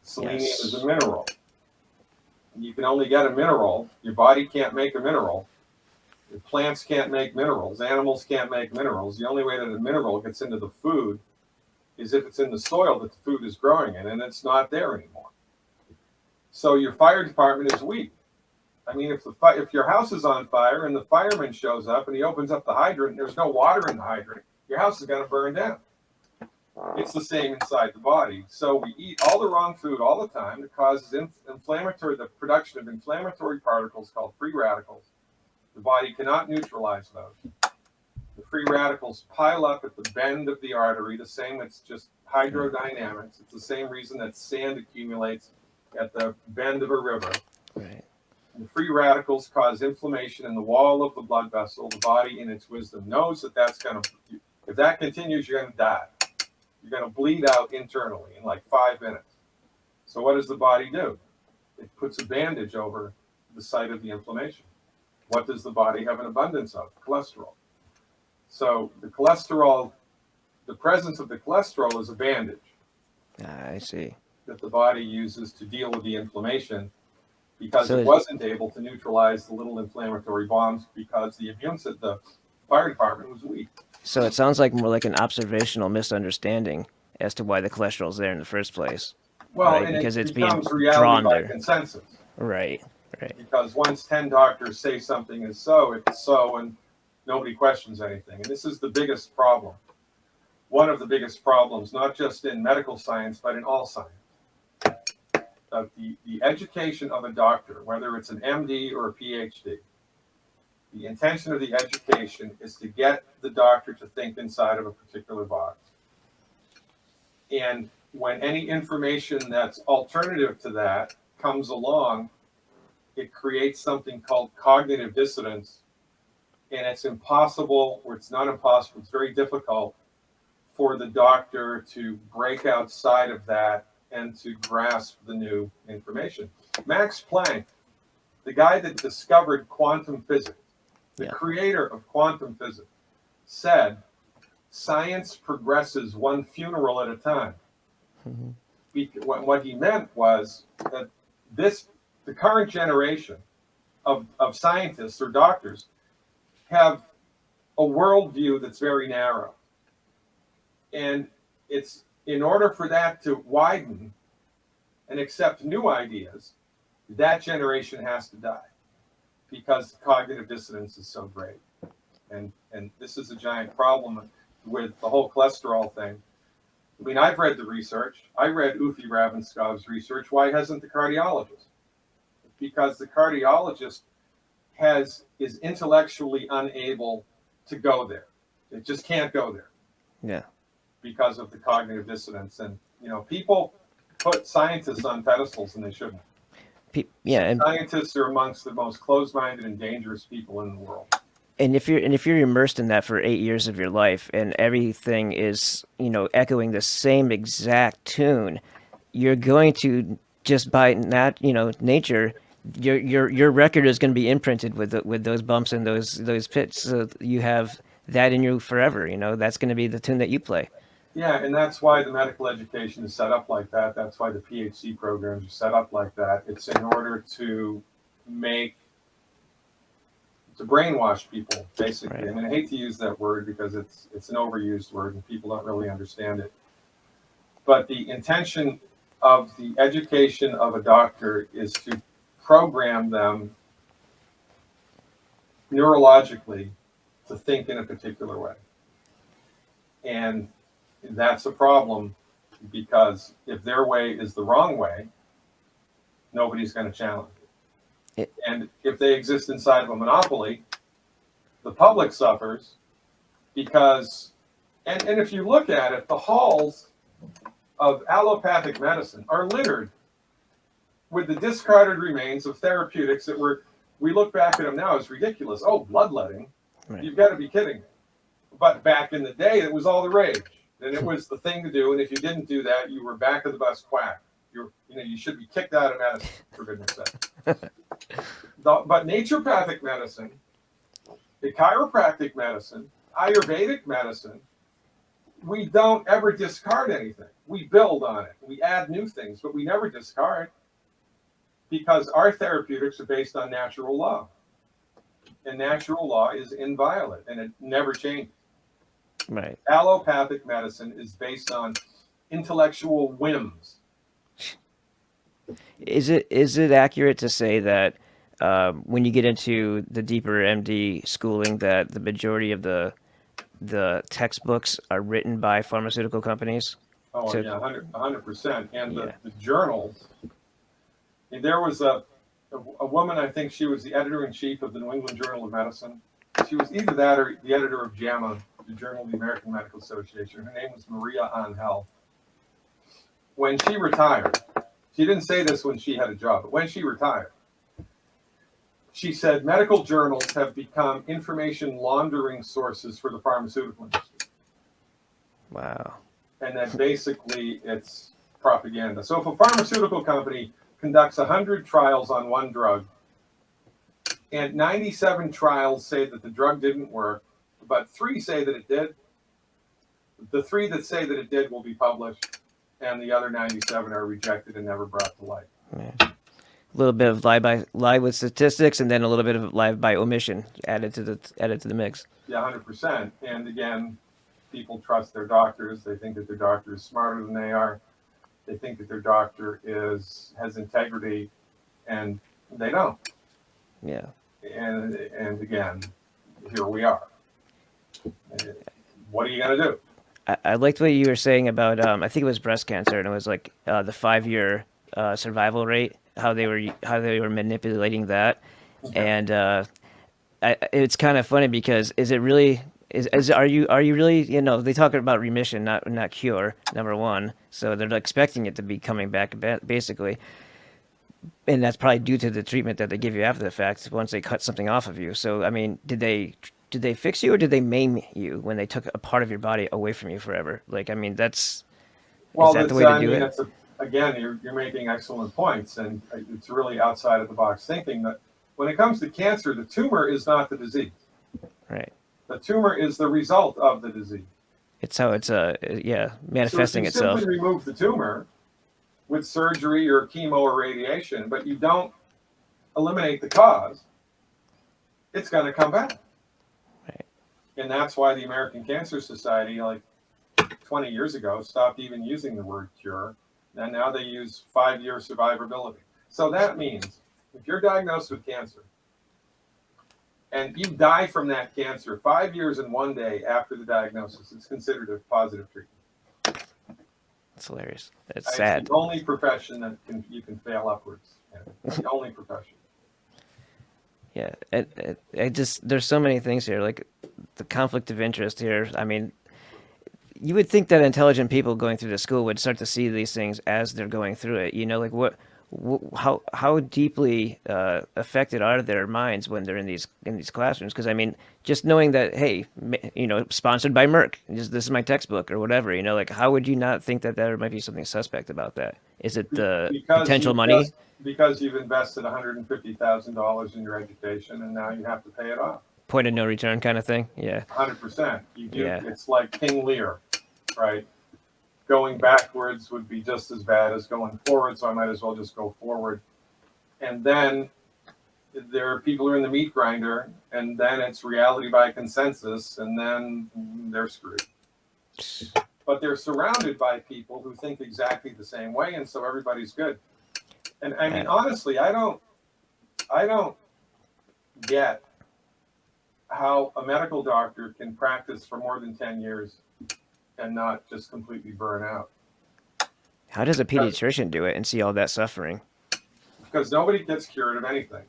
Selenium is a mineral. You can only get a mineral. Your body can't make a mineral. Your plants can't make minerals. Animals can't make minerals. The only way that a mineral gets into the food is if it's in the soil that the food is growing in, and it's not there anymore. So your fire department is weak. I mean, if your house is on fire and the fireman shows up and he opens up the hydrant and there's no water in the hydrant, your house is going to burn down. It's the same inside the body. So we eat all the wrong food all the time. It causes the production of inflammatory particles called free radicals. The body cannot neutralize those. The free radicals pile up at the bend of the artery, the same, it's just hydrodynamics. It's the same reason that sand accumulates at the bend of a river. Right. The free radicals cause inflammation in the wall of the blood vessel. The body, in its wisdom, knows that if that continues, you're going to die. You're going to bleed out internally in like 5 minutes. So what does the body do? It puts a bandage over the site of the inflammation. What does the body have an abundance of? Cholesterol. So the presence of the cholesterol is a bandage. I see. That the body uses to deal with the inflammation, because it wasn't able to neutralize the little inflammatory bombs because the fire department was weak. So it sounds like more like an observational misunderstanding as to why the cholesterol is there in the first place. Well, right? And because it it's being drawn by there. Consensus. Right. Because once 10 doctors say something is so, it's so, and nobody questions anything. And this is the biggest problem. One of the biggest problems, not just in medical science, but in all science. the education of a doctor, whether it's an MD or a PhD, the intention of the education is to get the doctor to think inside of a particular box. And when any information that's alternative to that comes along, it creates something called cognitive dissonance. And it's impossible, or it's not impossible, it's very difficult for the doctor to break outside of that and to grasp the new information. Max Planck, the guy that discovered quantum physics, the creator of quantum physics, said science progresses one funeral at a time. What he meant was that the current generation of scientists or doctors have a worldview that's very narrow. And it's in order for that to widen and accept new ideas, that generation has to die because cognitive dissonance is so great. And this is a giant problem with the whole cholesterol thing. I mean, I've read the research. I read Ufi Ravenskov's research. Why hasn't the cardiologist? Because the cardiologist is intellectually unable to go there. It just can't go there. Yeah. Because of the cognitive dissonance. And, people put scientists on pedestals and they shouldn't. And scientists are amongst the most closed-minded and dangerous people in the world. And if you're immersed in that for 8 years of your life and everything is, echoing the same exact tune, you're going to just by nature, your record is going to be imprinted with those bumps and those pits. So you have that in you forever. That's going to be the tune that you play. Yeah, and that's why the medical education is set up like that. That's why the PhD programs are set up like that. It's in order to brainwash people, basically. Right. I mean, I hate to use that word because it's an overused word and people don't really understand it. But the intention of the education of a doctor is to program them neurologically to think in a particular way. And that's a problem because if their way is the wrong way, nobody's going to challenge it. And if they exist inside of a monopoly, the public suffers because, and if you look at it, the halls of allopathic medicine are littered with the discarded remains of therapeutics that we look back at them now as ridiculous. Oh, bloodletting. Right. You've got to be kidding me. But back in the day, it was all the rage. And it was the thing to do. And if you didn't do that, you were back of the bus quack. You should be kicked out of medicine, for goodness sake. But naturopathic medicine, the chiropractic medicine, Ayurvedic medicine, we don't ever discard anything. We build on it. We add new things, but we never discard because our therapeutics are based on natural law. And natural law is inviolate and it never changes. Right. Allopathic medicine is based on intellectual whims. Is it accurate to say that when you get into the deeper MD schooling, that the majority of the textbooks are written by pharmaceutical companies? Oh, yeah, 100%. And the journals. And there was a woman, I think she was the editor-in-chief of the New England Journal of Medicine. She was either that or the editor of JAMA, the Journal of the American Medical Association. Her name was Maria Angel. When she retired, she didn't say this when she had a job, but when she retired, she said medical journals have become information laundering sources for the pharmaceutical industry. Wow. And that basically it's propaganda. So if a pharmaceutical company conducts 100 trials on one drug, and 97 trials say that the drug didn't work, but 3 say that it did, the 3 that say that it did will be published, and the other 97 are rejected and never brought to light. Yeah. A little bit of lie with statistics, and then a little bit of lie by omission added to the mix. Yeah, 100%. And again, people trust their doctors. They think that their doctor is smarter than they are. They think that their doctor has integrity, and they don't. Yeah. And again, here we are. What are you going to do? I liked what you were saying about, I think it was breast cancer, and it was like the 5-year survival rate, how they were manipulating that, and it's kind of funny because is it really are you really, they talk about remission, not cure, number one, so they're expecting it to be coming back basically, and that's probably due to the treatment that they give you after the fact once they cut something off of you. So I mean, did they fix you or did they maim you when they took a part of your body away from you forever? Like, I mean, is Well, that the that's, way to I do mean, it? again, you're making excellent points, and it's really outside of the box thinking that when it comes to cancer, the tumor is not the disease. Right. The tumor is the result of the disease. It's how it's manifesting So if you itself. simply remove the tumor with surgery or chemo or radiation, but you don't eliminate the cause, it's going to come back. Right. And that's why the American Cancer Society, like 20 years ago, stopped even using the word cure. And now they use 5-year survivability. So that means if you're diagnosed with cancer and you die from that cancer 5 years and 1 day after the diagnosis, it's considered a positive treatment. It's hilarious. It's It's sad. the only profession that you can fail upwards. It's the only profession. Yeah, there's so many things here, like the conflict of interest here. I mean, you would think that intelligent people going through the school would start to see these things as they're going through it. Like how deeply affected are their minds when they're in these classrooms? Because I mean, just knowing that, hey, sponsored by Merck, this is my textbook or whatever. Like how would you not think that there might be something suspect about that? Is it the potential money? Because you've invested $150,000 in your education, and now you have to pay it off. Point of no return kind of thing. Yeah. 100%. You do. Yeah. It's like King Lear, right? Going backwards would be just as bad as going forward, so I might as well just go forward. And then there are people who are in the meat grinder, and then it's reality by consensus, and then they're screwed. But they're surrounded by people who think exactly the same way, and so everybody's good. And I mean, honestly, I don't get how a medical doctor can practice for more than 10 years and not just completely burn out. How does a pediatrician do it and see all that suffering? Because nobody gets cured of anything.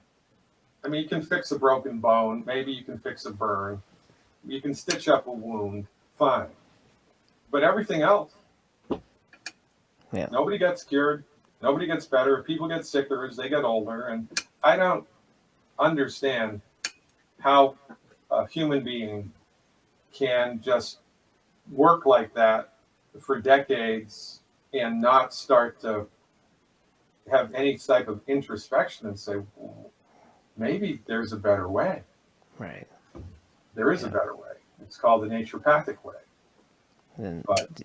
I mean, you can fix a broken bone. Maybe you can fix a burn. You can stitch up a wound. Fine. But everything else, nobody gets cured. Nobody gets better. People get sicker as they get older. And I don't understand how a human being can just work like that for decades and not start to have any type of introspection and say, well, maybe there's a better way. Right. There is a better way. It's called the naturopathic way. But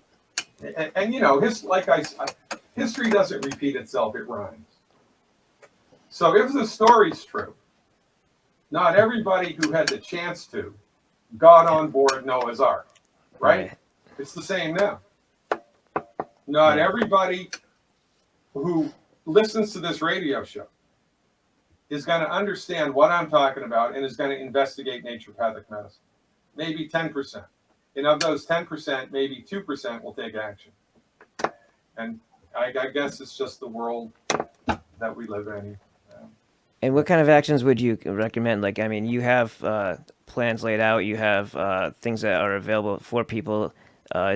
history doesn't repeat itself, it rhymes. So if the story's true, not everybody who had the chance to got on board Noah's Ark, right? It's the same now. Not everybody who listens to this radio show is going to understand what I'm talking about and is going to investigate naturopathic medicine. Maybe 10%. And of those 10%, maybe 2% will take action. And I guess it's just the world that we live in. And what kind of actions would you recommend? Like, I mean, you have plans laid out. You have things that are available for people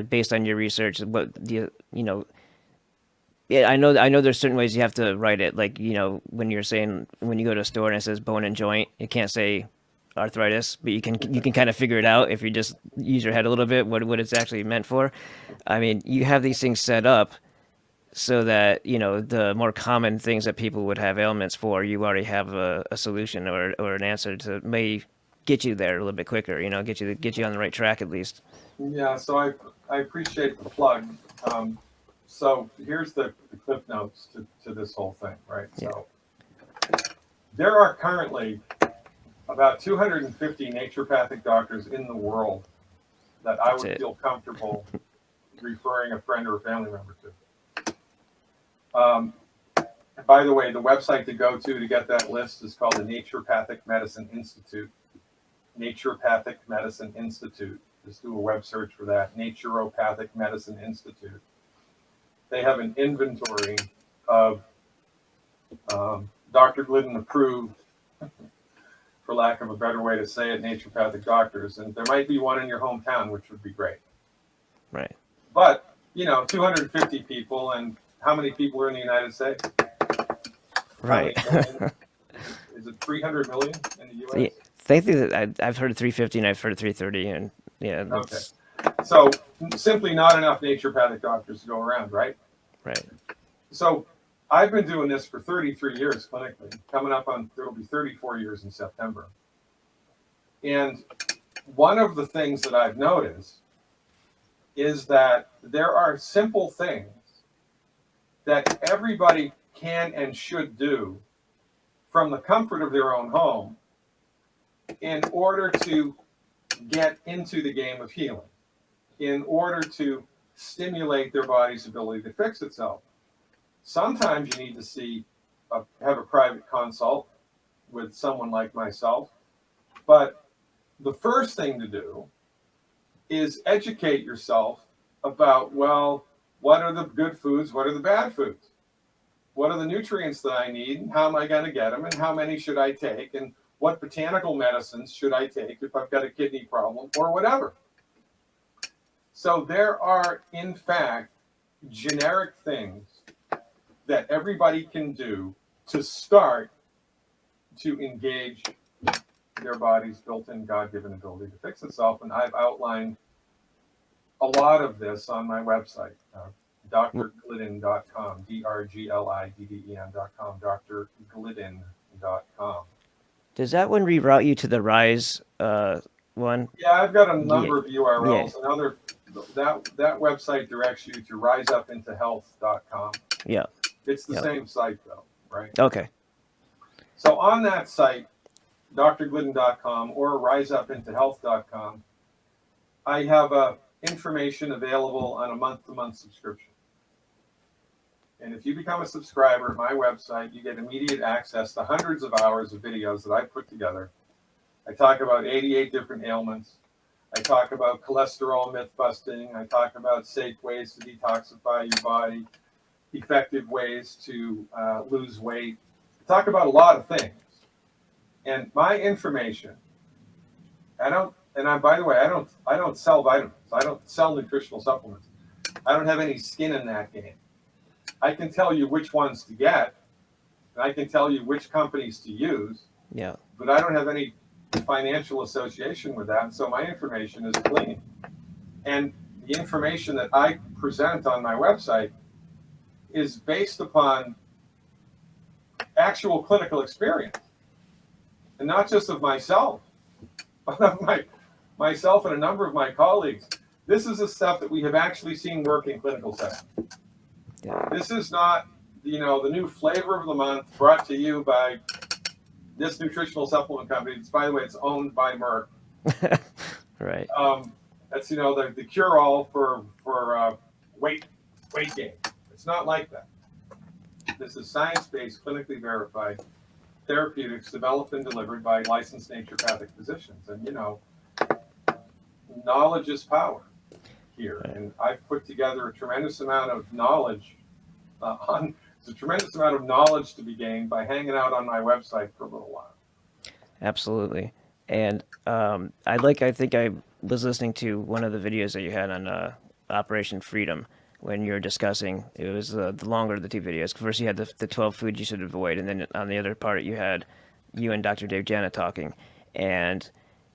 based on your research. What do you? Yeah, I know. There's certain ways you have to write it. Like, when you're saying when you go to a store and it says bone and joint, it can't say arthritis, but you can kind of figure it out if you just use your head a little bit what it's actually meant for. I mean, you have these things set up so that the more common things that people would have ailments for, you already have a solution or an answer to may get you there a little bit quicker. Get you on the right track at least. Yeah. So I appreciate the plug. So here's the cliff notes to this whole thing, right? Yeah. So there are currently about 250 naturopathic doctors in the world that I would feel comfortable referring a friend or a family member to. By the way, the website to go to get that list is called the Naturopathic Medicine Institute. Naturopathic Medicine Institute. Just do a web search for that. Naturopathic Medicine Institute. They have an inventory of Dr. Glidden approved, for lack of a better way to say it, naturopathic doctors, and there might be one in your hometown, which would be great. Right. But, 250 people, and how many people are in the United States? Right. Is it 300 million in the U.S.? Yeah, thankfully, that I've heard 350 and I've heard 330, and yeah. Okay. So simply not enough naturopathic doctors to go around, right? Right. So I've been doing this for 33 years clinically. It'll be 34 years in September. And one of the things that I've noticed is that there are simple things that everybody can and should do from the comfort of their own home in order to get into the game of healing, in order to stimulate their body's ability to fix itself. Sometimes you need to have a private consult with someone like myself, but the first thing to do is educate yourself about, well, what are the good foods, what are the bad foods? What are the nutrients that I need, and how am I going to get them, and how many should I take, and what botanical medicines should I take if I've got a kidney problem or whatever. So there are, in fact, generic things that everybody can do to start to engage their body's built-in God-given ability to fix itself. And I've outlined a lot of this on my website, drglidden.com, drglidden.com, drglidden.com. Does that one reroute you to the Rise one? Yeah, I've got a number of URLs. Another that website directs you to riseupintohealth.com. Yeah. It's the same site though, right? Okay. So on that site, drglidden.com or riseupintohealth.com, I have information available on a month-to-month subscription. And if you become a subscriber at my website, you get immediate access to hundreds of hours of videos that I put together. I talk about 88 different ailments. I talk about cholesterol myth busting. I talk about safe ways to detoxify your body, effective ways to lose weight. I talk about a lot of things. And my information, by the way, I don't sell vitamins. I don't sell nutritional supplements. I don't have any skin in that game. I can tell you which ones to get, and I can tell you which companies to use. Yeah. But I don't have any financial association with that, so my information is clean. And the information that I present on my website is based upon actual clinical experience, and not just of myself, but of myself and a number of my colleagues. This is the stuff that we have actually seen work in clinical settings. Yeah. This is not, the new flavor of the month brought to you by this nutritional supplement company. It's, by the way, it's owned by Merck. Right. That's the cure-all for weight gain. It's not like that. This is science-based, clinically verified therapeutics developed and delivered by licensed naturopathic physicians. And knowledge is power here. Right. And I've put together a tremendous amount of knowledge It's a tremendous amount of knowledge to be gained by hanging out on my website for a little while. Absolutely. And I think I was listening to one of the videos that you had on Operation Freedom when you were discussing, it was the longer of the two videos. First you had the 12 foods you should avoid, and then on the other part you had you and Dr. Dave Jana talking. And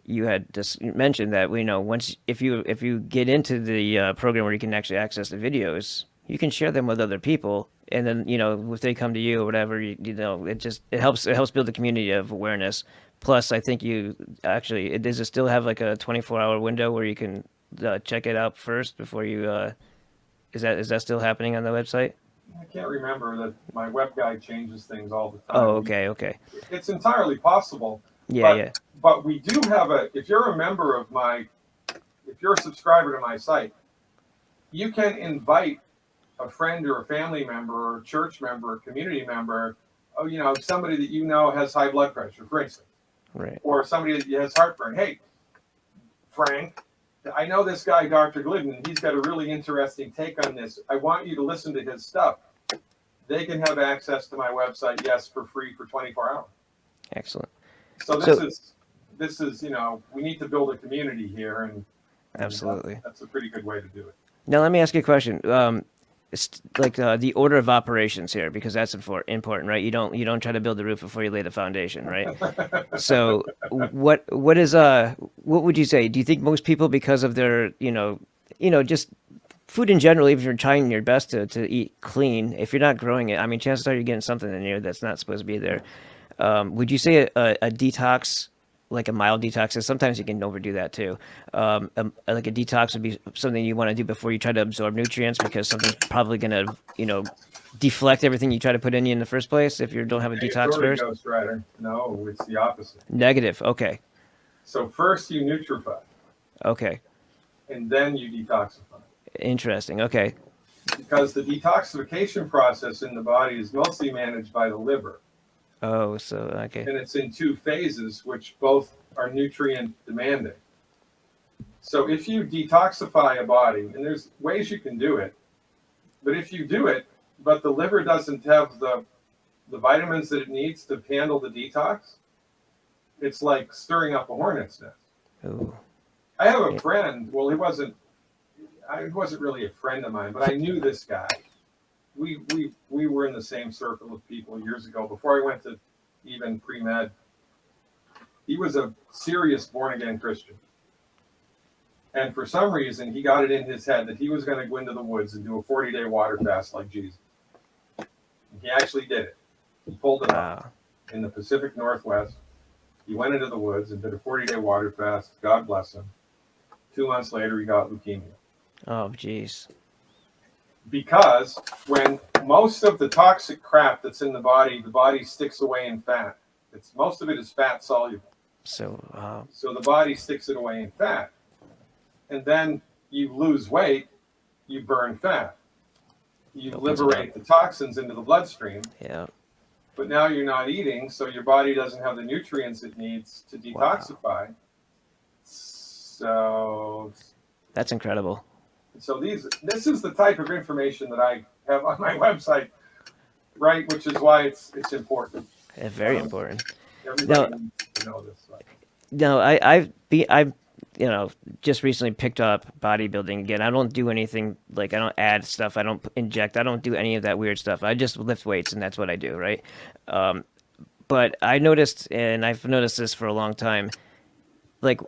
you had just mentioned that, once if you get into the program where you can actually access the videos, you can share them with other people, and then if they come to you or whatever, it helps build a community of awareness. Plus, I think does it still have like a 24-hour window where you can check it out first before you? Is that still happening on the website? I can't remember that my web guy changes things all the time. Oh, okay. It's entirely possible. Yeah. But we do have if you're a subscriber to my site, you can invite a friend or a family member or a church member or community member, somebody that has high blood pressure, for instance. Right. Or somebody that has heartburn. Hey, Frank, I know this guy, Dr. Glidden, he's got a really interesting take on this. I want you to listen to his stuff. they can have access to my website, yes, for free for 24 hours. Excellent. So this is, you know, we need to build a community here, and Absolutely. that's a pretty good way to do it. Now, let me ask you a question. It's like the order of operations here, because that's important, right? You don't try to build the roof before you lay the foundation, right? So, what would you say? Do you think most people, because of their just food in general, even if you're trying your best to eat clean, if you're not growing it, I mean, chances are you're getting something in here that's not supposed to be there. Would you say a detox, like a mild detox, and sometimes you can overdo that too. Like a detox would be something you want to do before you try to absorb nutrients, because something's probably going to, deflect everything you try to put in you in the first place if you don't have a detox first. Ghost Rider. No, it's the opposite. Negative. Okay. So first you nutrify. Okay. And then you detoxify. Interesting. Okay. Because the detoxification process in the body is mostly managed by the liver. Oh, so, okay. And it's in 2 phases, which both are nutrient demanding. So if you detoxify a body, and there's ways you can do it, but if you do it, but the liver doesn't have the vitamins that it needs to handle the detox, it's like stirring up a hornet's nest. Ooh. I have a friend, well, he wasn't really a friend of mine, but I knew this guy. We were in the same circle of people years ago, before I went to even pre-med. He was a serious born-again Christian. And for some reason, he got it in his head that he was going to go into the woods and do a 40-day water fast like Jesus. And he actually did it. He pulled it off in the Pacific Northwest. He went into the woods and did a 40-day water fast. God bless him. 2 months later, he got leukemia. Oh, geez. Because when most of the toxic crap that's in the body sticks away in fat. Most of it is fat soluble. So the body sticks it away in fat. And then you lose weight, you burn fat. You liberate the toxins into the bloodstream. Yeah. But now you're not eating, so your body doesn't have the nutrients it needs to detoxify. Wow. So that's incredible. So this is the type of information that I have on my website, right? Which is why it's important. Yeah, very important. Everybody needs to know this. No, I've just recently picked up bodybuilding again. I don't do anything, like I don't add stuff. I don't inject. I don't do any of that weird stuff. I just lift weights, and that's what I do, right? But I noticed, and I've noticed this for a long time, like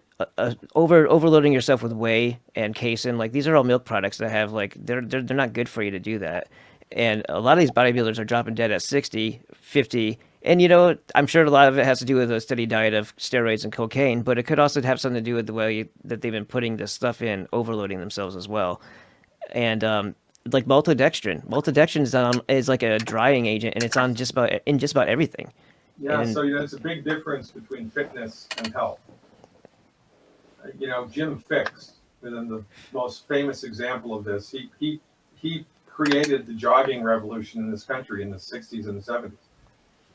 overloading yourself with whey and casein, like these are all milk products that have they're not good for you to do that. And a lot of these bodybuilders are dropping dead at 60, 50. And, I'm sure a lot of it has to do with a steady diet of steroids and cocaine, but it could also have something to do with the way that they've been putting this stuff in, overloading themselves as well. And like maltodextrin is like a drying agent, and it's on just about everything. Yeah, so there's a big difference between fitness and health. Jim Fixx, the most famous example of this, he created the jogging revolution in this country in the 60s and the 70s.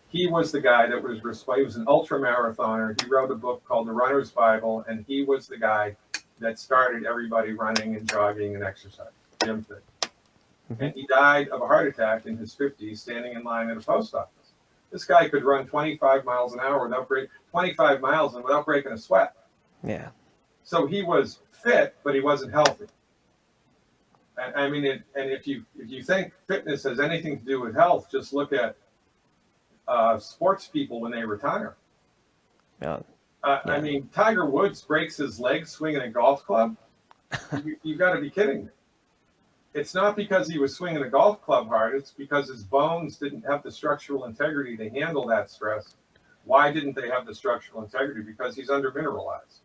He was the guy that he was an ultra marathoner. He wrote a book called The Runner's Bible, and he was the guy that started everybody running and jogging and exercising, Jim Fixx. Mm-hmm. And he died of a heart attack in his 50s standing in line at a post office. This guy could run 25 miles an hour without breaking a sweat. Yeah. So he was fit, but he wasn't healthy. And if you think fitness has anything to do with health, just look at sports people when they retire. Yeah. Tiger Woods breaks his leg swinging a golf club. You've got to be kidding me. It's not because he was swinging a golf club hard. It's because his bones didn't have the structural integrity to handle that stress. Why didn't they have the structural integrity? Because he's undermineralized.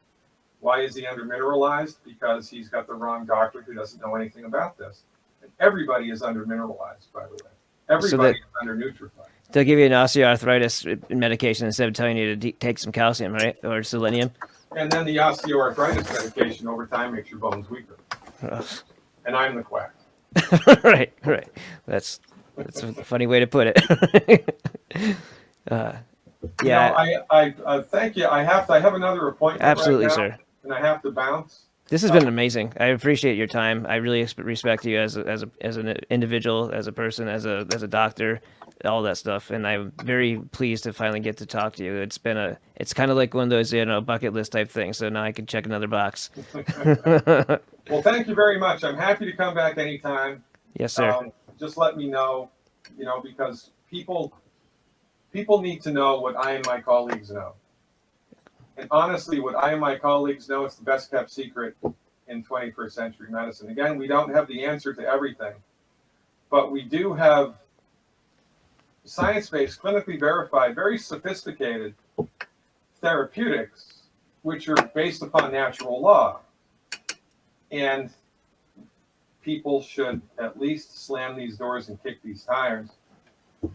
Why is he undermineralized? Because he's got the wrong doctor who doesn't know anything about this. And everybody is undermineralized, by the way. Everybody is undernutrified. They'll give you an osteoarthritis medication instead of telling you to take some calcium, right? Or selenium. And then the osteoarthritis medication over time makes your bones weaker. And I'm the quack. Right. That's a funny way to put it. Yeah. I thank you. I have another appointment. Absolutely, right now, sir. And I have to bounce. This has been amazing. I appreciate your time. I really respect you as an individual, as a person, as a doctor, all that stuff. And I'm very pleased to finally get to talk to you. It's kind of like one of those bucket list type things. So now I can check another box. Well, thank you very much. I'm happy to come back anytime. Yes, sir. Just let me know, because people need to know what I and my colleagues know. And honestly, what I and my colleagues know is the best kept secret in 21st century medicine. Again, we don't have the answer to everything, but we do have science-based, clinically verified, very sophisticated therapeutics, which are based upon natural law. And people should at least slam these doors and kick these tires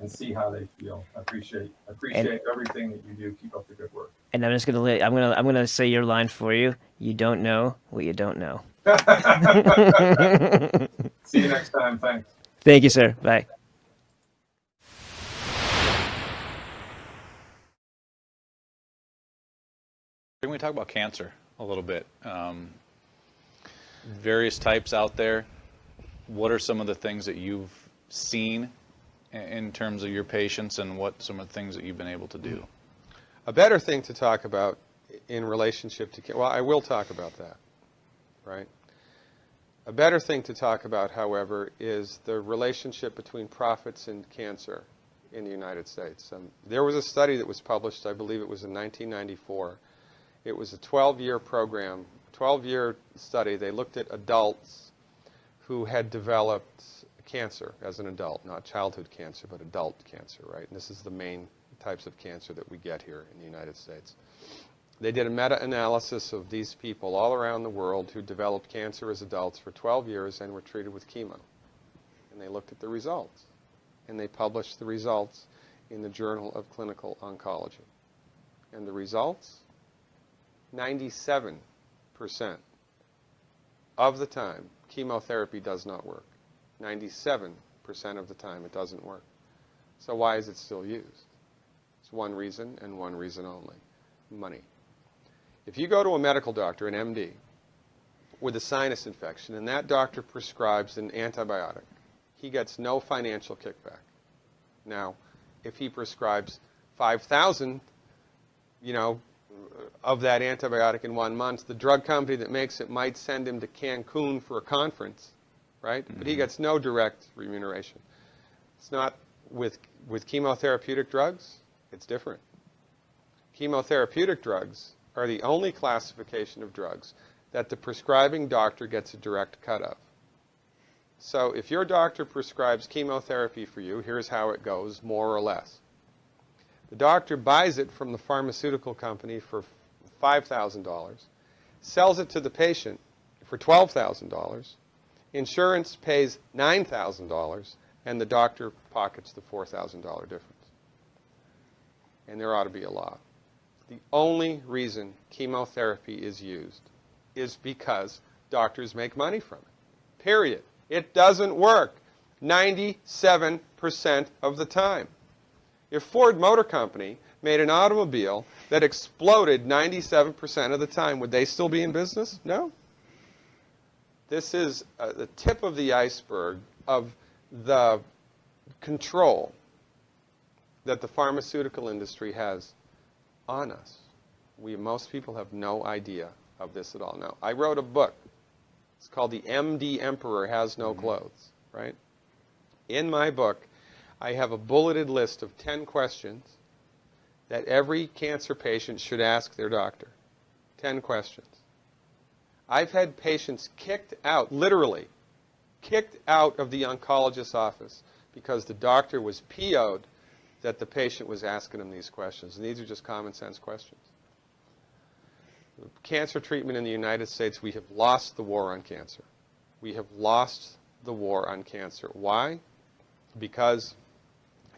and see how they feel. I appreciate everything that you do. Keep up the good work. And I'm gonna say your line for you. You don't know what you don't know. See you next time. Thanks. Thank you, sir. Bye. Can we talk about cancer a little bit? Various types out there. What are some of the things that you've seen in terms of your patients, and what some of the things that you've been able to do? A better thing to talk about in relationship to, well, I will talk about that, right? A better thing to talk about, however, is the relationship between profits and cancer in the United States. There was a study that was published, I believe it was in 1994. It was a 12-year program, 12-year study. They looked at adults who had developed cancer as an adult, not childhood cancer, but adult cancer, right? And this is the main types of cancer that we get here in the United States. They did a meta-analysis of these people all around the world who developed cancer as adults for 12 years and were treated with chemo. And they looked at the results. And they published the results in the Journal of Clinical Oncology. And the results? 97% of the time, chemotherapy does not work. 97% of the time, it doesn't work. So why is it still used? It's one reason, and one reason only: money. If you go to a medical doctor, an MD, with a sinus infection, and that doctor prescribes an antibiotic, he gets no financial kickback. Now, if he prescribes 5,000, of that antibiotic in 1 month, the drug company that makes it might send him to Cancun for a conference, right? Mm-hmm. But he gets no direct remuneration. It's not with chemotherapeutic drugs. It's different. Chemotherapeutic drugs are the only classification of drugs that the prescribing doctor gets a direct cut of. So if your doctor prescribes chemotherapy for you, here's how it goes, more or less. The doctor buys it from the pharmaceutical company for $5,000, sells it to the patient for $12,000, insurance pays $9,000, and the doctor pockets the $4,000 difference. And there ought to be a law. The only reason chemotherapy is used is because doctors make money from it. Period. It doesn't work 97% of the time. If Ford Motor Company made an automobile that exploded 97% of the time, would they still be in business? No. This is the tip of the iceberg of the control that the pharmaceutical industry has on us. Most people have no idea of this at all. Now, I wrote a book. It's called The MD Emperor Has No Clothes, right? In my book, I have a bulleted list of 10 questions that every cancer patient should ask their doctor. 10 questions. I've had patients kicked out, literally, kicked out of the oncologist's office because the doctor was PO'd that the patient was asking him these questions. And these are just common sense questions. Cancer treatment in the United States, we have lost the war on cancer. We have lost the war on cancer. Why? Because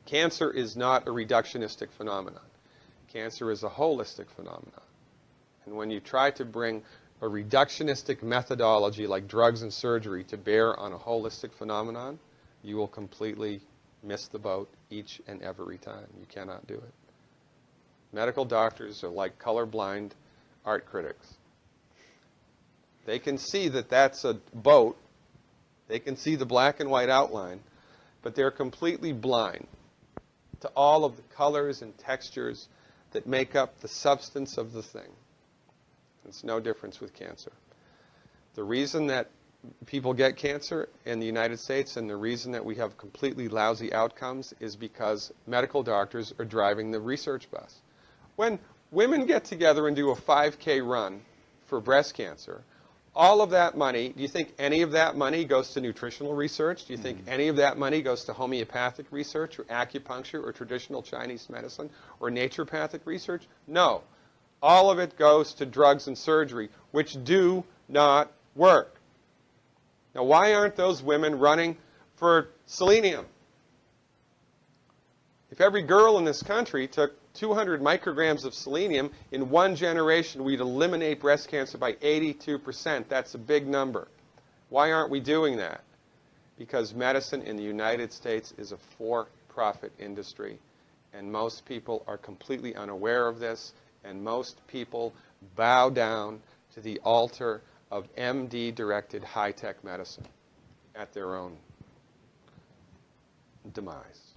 cancer is not a reductionistic phenomenon. Cancer is a holistic phenomenon. And when you try to bring a reductionistic methodology like drugs and surgery to bear on a holistic phenomenon, you will completely miss the boat each and every time. You cannot do it. Medical doctors are like colorblind art critics. They can see that that's a boat. They can see the black and white outline, but they're completely blind to all of the colors and textures that make up the substance of the thing. It's no difference with cancer. The reason that people get cancer in the United States and the reason that we have completely lousy outcomes is because medical doctors are driving the research bus. When women get together and do a 5K run for breast cancer, all of that money, do you think any of that money goes to nutritional research? Do you think any of that money goes to homeopathic research or acupuncture or traditional Chinese medicine or naturopathic research? No. All of it goes to drugs and surgery, which do not work. Now, why aren't those women running for selenium? If every girl in this country took 200 micrograms of selenium, in one generation we'd eliminate breast cancer by 82%. That's a big number. Why aren't we doing that? Because medicine in the United States is a for-profit industry, and most people are completely unaware of this, and most people bow down to the altar of MD-directed high-tech medicine at their own demise.